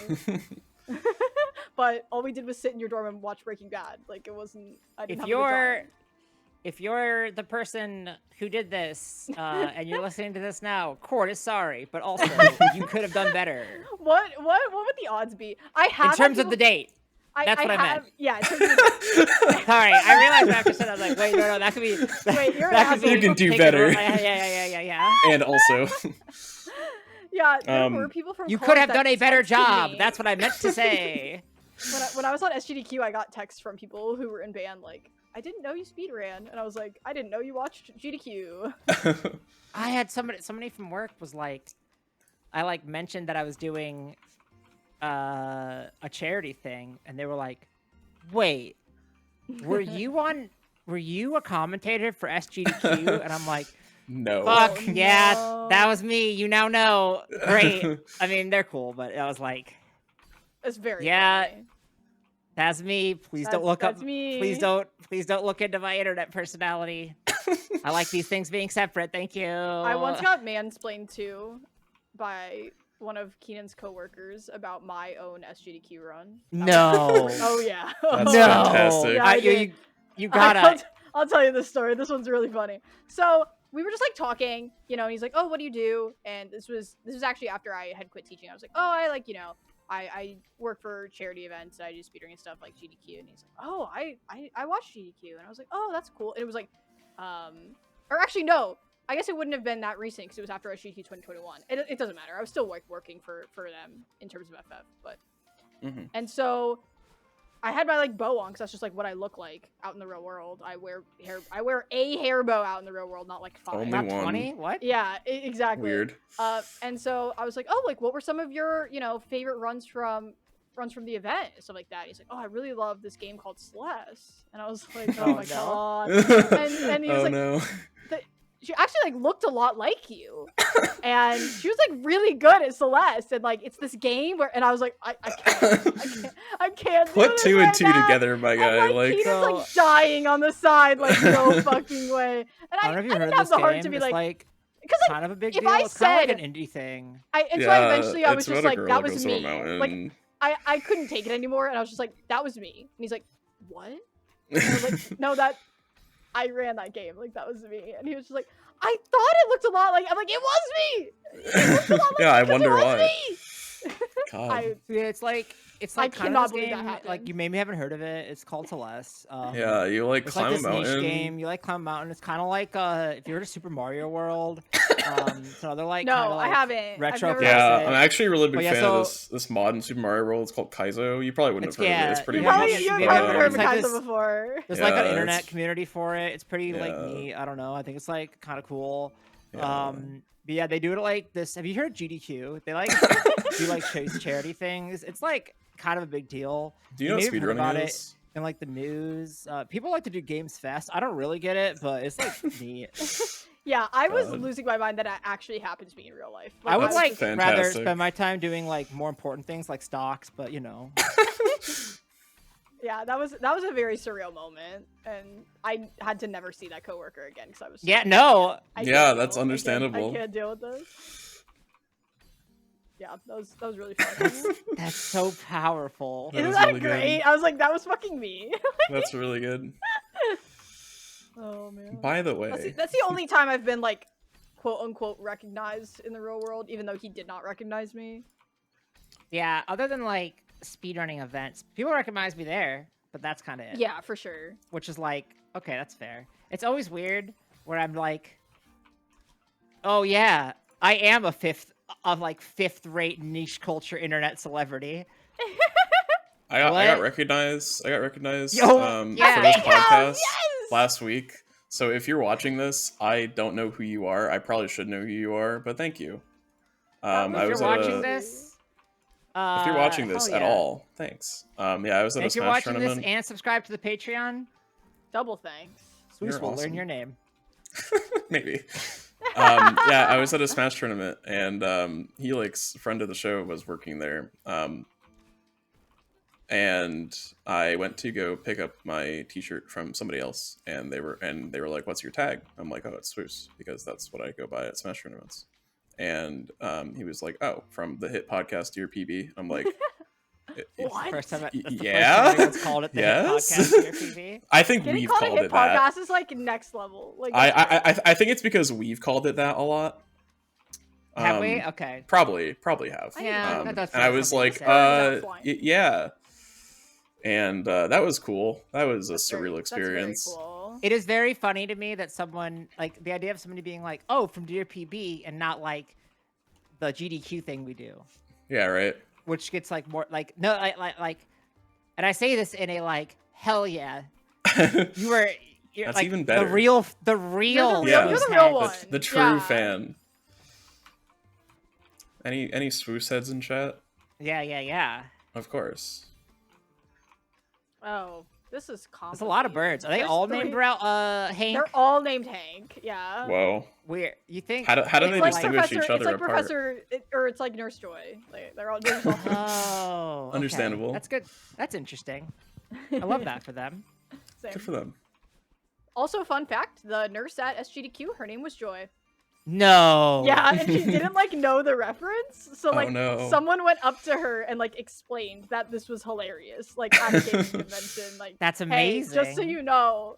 But all we did was sit in your dorm and watch Breaking Bad. It wasn't, I didn't have a good time. If you're the person who did this and you're listening to this now, Court is sorry, but also you could have done better. What would the odds be? I have In terms of the date. That's what I meant. Yeah, in terms of Sorry, I realized after I said, I was like, wait, no, that could be. Wait, you're an that could be asshole. You can do taken better. over- Yeah. And also, yeah, there were people from You college could have that done a better texted job. me. That's what I meant to say. When I was on SGDQ, I got texts from people who were in band I didn't know you speedran, and I was like, I didn't know you watched GDQ. I had somebody from work was like, I mentioned that I was doing a charity thing, and they were like, wait, were you a commentator for SGDQ? And I'm like, No. Fuck, Oh, yeah, no. that was me. You now know. Great. I mean, they're cool, but I was like, It's very Yeah. funny. that's me. Please don't look That's up. me. Please don't look into my internet personality. I like these things being separate. Thank you. I once got mansplained to by one of Keenan's coworkers about my own SGDQ run. No. Oh yeah. That's no. fantastic. Yeah, I did. You gotta. I'll tell you this story. This one's really funny. So we were just like talking, you know, and he's like, "Oh, what do you do?" And this was actually after I had quit teaching. I was like, "Oh, I like, you know, I work for charity events. I do speedrunning and stuff like GDQ." And he's like, "Oh, I watch GDQ." And I was like, "Oh, that's cool." And it was like, or actually no, I guess it wouldn't have been that recent because it was after GDQ 2021. It doesn't matter. I was still like working for them in terms of FF, but and so I had my like bow on because that's just like what I look like out in the real world. I wear a hair bow out in the real world, not like 5. Only Not one. 20? What? Yeah, exactly. Weird. And so I was like, oh, like what were some of your, you know, favorite runs from the event and stuff like that. He's like, oh, I really love this game called Celeste. And I was like, oh, Oh, my no. god. And he was Oh like, no. she actually like looked a lot like you, and she was like really good at Celeste, and like it's this game where, and I was like, I can't do Put this 2 right and 2 now. together, my guy. And, like, Keenan's So- like dying on the side, like no fucking way. And I don't know if you I heard didn't of have this the heart game. to be It's like, because like kind of a big if deal. I It's kind of like said- an indie thing. and so Yeah, eventually I was it's just about a like, girl that that was goes to a me. mountain. Like I couldn't take it anymore, and I was just like, that was me. And he's like, what? And I was like, no, I ran that game. Like, that was me. And he was just like, I thought it looked a lot like... I'm like, it was me! It looked a lot like Yeah, I me 'cause wonder it was why. me! God. Yeah, it's like I kind cannot of this believe that game. Like happened. you maybe haven't heard of it. It's called Celeste. Yeah, you like It's climb like this a mountain. niche game. You like climb a mountain. It's kind of like if you heard of Super Mario World. It's another like No, kinda, like, I haven't. retro I've never Yeah, classic. I'm actually a really big But yeah, fan so- of this mod in Super Mario World. It's called Kaizo. You probably wouldn't have heard of it. It's pretty You yeah, probably, niche, you but, probably heard it's like Mikasa this- before. There's like an Yeah, internet it's- community for it. It's pretty like Yeah. neat. I don't know. I think it's like kind of cool. Yeah. But yeah, they do it like this. Have you heard of GDQ? They like do like charity things. It's like kind of a big deal. Do you know what may have heard about speedrunning it is? in like the news. People like to do games fast. I don't really get it, but it's like neat. Yeah, I was God. losing my mind that it actually happened to me in real life. I would was like just- rather fantastic. spend my time doing like more important things like stocks, but you know. Yeah, that was a very surreal moment, and I had to never see that coworker again because I was. Yeah, no. I Yeah, can't that's deal. understandable. I can't deal with this. Yeah, that was really fun. That's so powerful. That Isn't was that really good. great? I was like, that was fucking me. That's really good. Oh man. By the way, That's the only time I've been like, quote unquote, recognized in the real world, even though he did not recognize me. Yeah, other than like speedrunning events, people recognize me there, but that's kind of it. Yeah, for sure. Which is like, okay, that's fair. It's always weird where I'm like, oh yeah, I am a fifth rate niche culture internet celebrity. I got What? recognized. I got recognized Yo, for yeah. this Yes! podcast Yes! last week. So if you're watching this, I don't know who you are. I probably should know who you are, but thank you. was I If was you're at watching a, this, if you're watching this hell at yeah. all, thanks. Yeah, I was at And a if you're Smash watching tournament. this and subscribe to the Patreon, Double thanks. Swoosh You're will learn awesome. your name. Maybe. Yeah, I was at a Smash tournament, and Helix, friend of the show, was working there. And I went to go pick up my T-shirt from somebody else, and they were like, "What's your tag?" I'm like, "Oh, it's Swoos," because that's what I go by at Smash tournaments. And he was like, "Oh, from the hit podcast Dear PB." I'm like, What? First time, that's the Yeah? first time anyone's called it the Yes? hit podcast here, PV. I think Getting we've called a called hit it that. podcast is like next level. Like I think it's because we've called it that a lot. Have we? Okay. Probably have. Yeah, that does and I feel was something like, to say. That's fine. yeah. And that was cool. That was a That's surreal very experience. cool. It is very funny to me that someone like the idea of somebody being like, "Oh, from Dear PB," and not like the GDQ thing we do, Yeah, right. which gets like more like no, like, and I say this in a like hell yeah, you're That's like even better. the real Yeah. You're the Swoosh real head. one. The true Yeah. fan. Any Swoos heads in chat? Yeah. Of course. Oh, This is complicated. There's a lot of birds. Are they There's all 3 named Hank? They're all named Hank. Yeah. Whoa. Weird. You think? How do they It's like distinguish Professor. each other It's like apart? Professor, or it's like Nurse Joy. Like, they're all. Oh, okay. Understandable. That's good. That's interesting. I love that for them. Same. Good for them. Also, fun fact: the nurse at SGDQ, her name was Joy. No. Yeah, and she didn't like know the reference, so like no. someone went up to her and like explained that this was hilarious, like at a gaming convention. Like, That's hey, amazing. just so you know,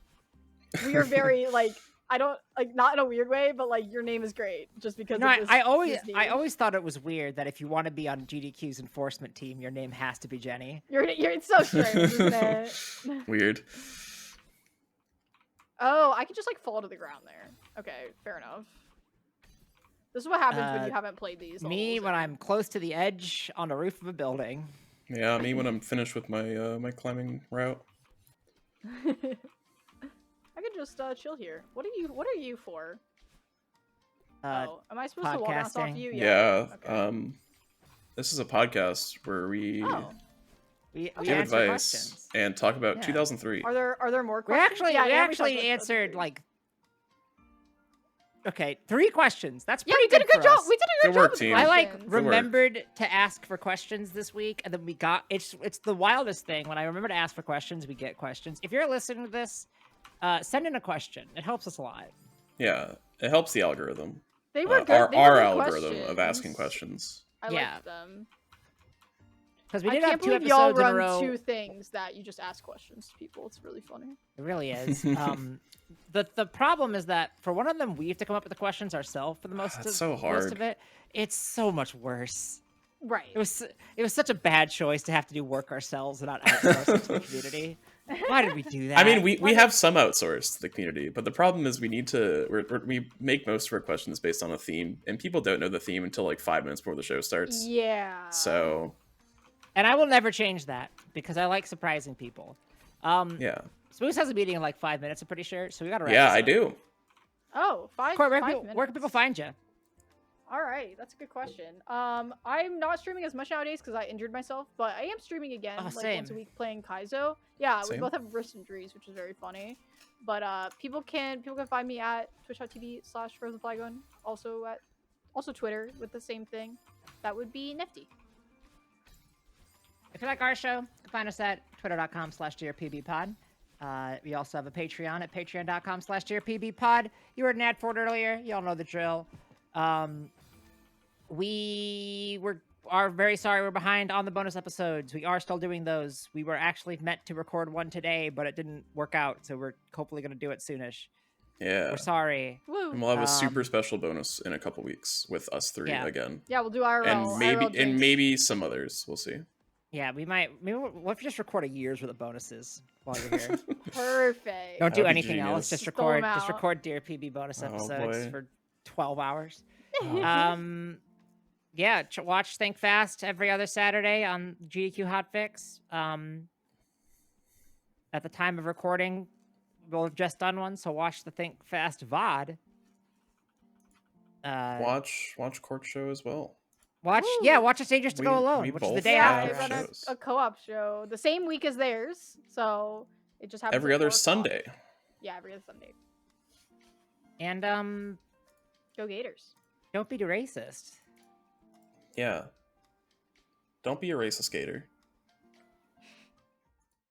we are very like, I don't like, not in a weird way, but like your name is great just because. No, of this, I always this I name. always thought it was weird that if you want to be on GDQ's enforcement team, your name has to be Jenny. You're it's so strange, isn't it? Weird. Oh, I can just like fall to the ground there. Okay, fair enough. This is what happens when you haven't played these. Me when I'm close to the edge on the roof of a building. Yeah, me when I'm finished with my my climbing route. I could just chill here. What are you for? Oh, am I supposed to wall bounce off podcasting. you? Yeah. Okay. This is a podcast where we Oh. We give answer advice questions. and talk about Yeah. 2003. Are there more We questions? actually Yeah, we yeah, actually talked about answered 2003. like 3 questions. That's Yeah, pretty we did a good for job. us. We did a Good good work, job. team. With the I like questions. work. remembered to ask for questions this week, and then we got it's the wildest thing. When I remember to ask for questions, we get questions. If you're listening to this, send in a question. It helps us a lot. Yeah, it helps the algorithm. They were good. Our They were good algorithm of asking questions. I Yeah. liked them. Because we I did can't have 2 believe y'all episodes in a run row. 2 things that you just ask questions to people. It's really funny. It really is. The problem is that for one of them, we have to come up with the questions ourselves for the most That's of, so most hard. of it. It's so much worse. Right. It was such a bad choice to have to do work ourselves and not outsource it to the community. Why did we do that? I mean, we have some outsourced to the community, but the problem is we need to we make most of our questions based on a theme, and people don't know the theme until like 5 minutes before the show starts. Yeah. So And I will never change that because I like surprising people. yeah, Spooks has a meeting in like 5 minutes, I'm pretty sure. So we got to wrap yeah, this I up. do. Oh, five. Corey, where 5 can minutes. people find you? All right, that's a good question. I'm not streaming as much nowadays because I injured myself, but I am streaming again, like same. once a week playing Kaizo. Yeah, we Same. both have wrist injuries, which is very funny. But people can find me at twitch.tv/frozenflygone. Also Twitter with the same thing. That would be nifty. If you like our show, you can find us at twitter.com/drpbpod. We also have a Patreon at patreon.com/drpbpod. You heard an ad for it earlier. Y'all know the drill. We are very sorry we're behind on the bonus episodes. We are still doing those. We were actually meant to record one today, but it didn't work out, so we're hopefully going to do it soonish. Yeah, We're sorry. Woo. and we'll have a super special bonus in a couple weeks with us 3 Yeah. again, Yeah, we'll do IRL. and maybe IRL drinks. maybe some others. We'll see. Yeah, maybe we'll just record a year's worth of bonuses while you're here. Perfect. Don't do That'd be anything else. genius. Just Just throw 'em record out. Dear PB bonus Oh, episodes boy. for 12 hours. Yeah, watch Think Fast every other Saturday on GDQ Hotfix. At the time of recording, we'll have just done one, so watch the Think Fast VOD. Watch Cork Show as well. Watch A Dangerous to Go We Alone, which is the both day Yeah, have I after. run shows. a co-op show the same week as theirs, so it just happens Every at other 4 o'clock. Sunday. Yeah, every other Sunday. And Go Gators. don't be too racist. Yeah. Don't be a racist gator.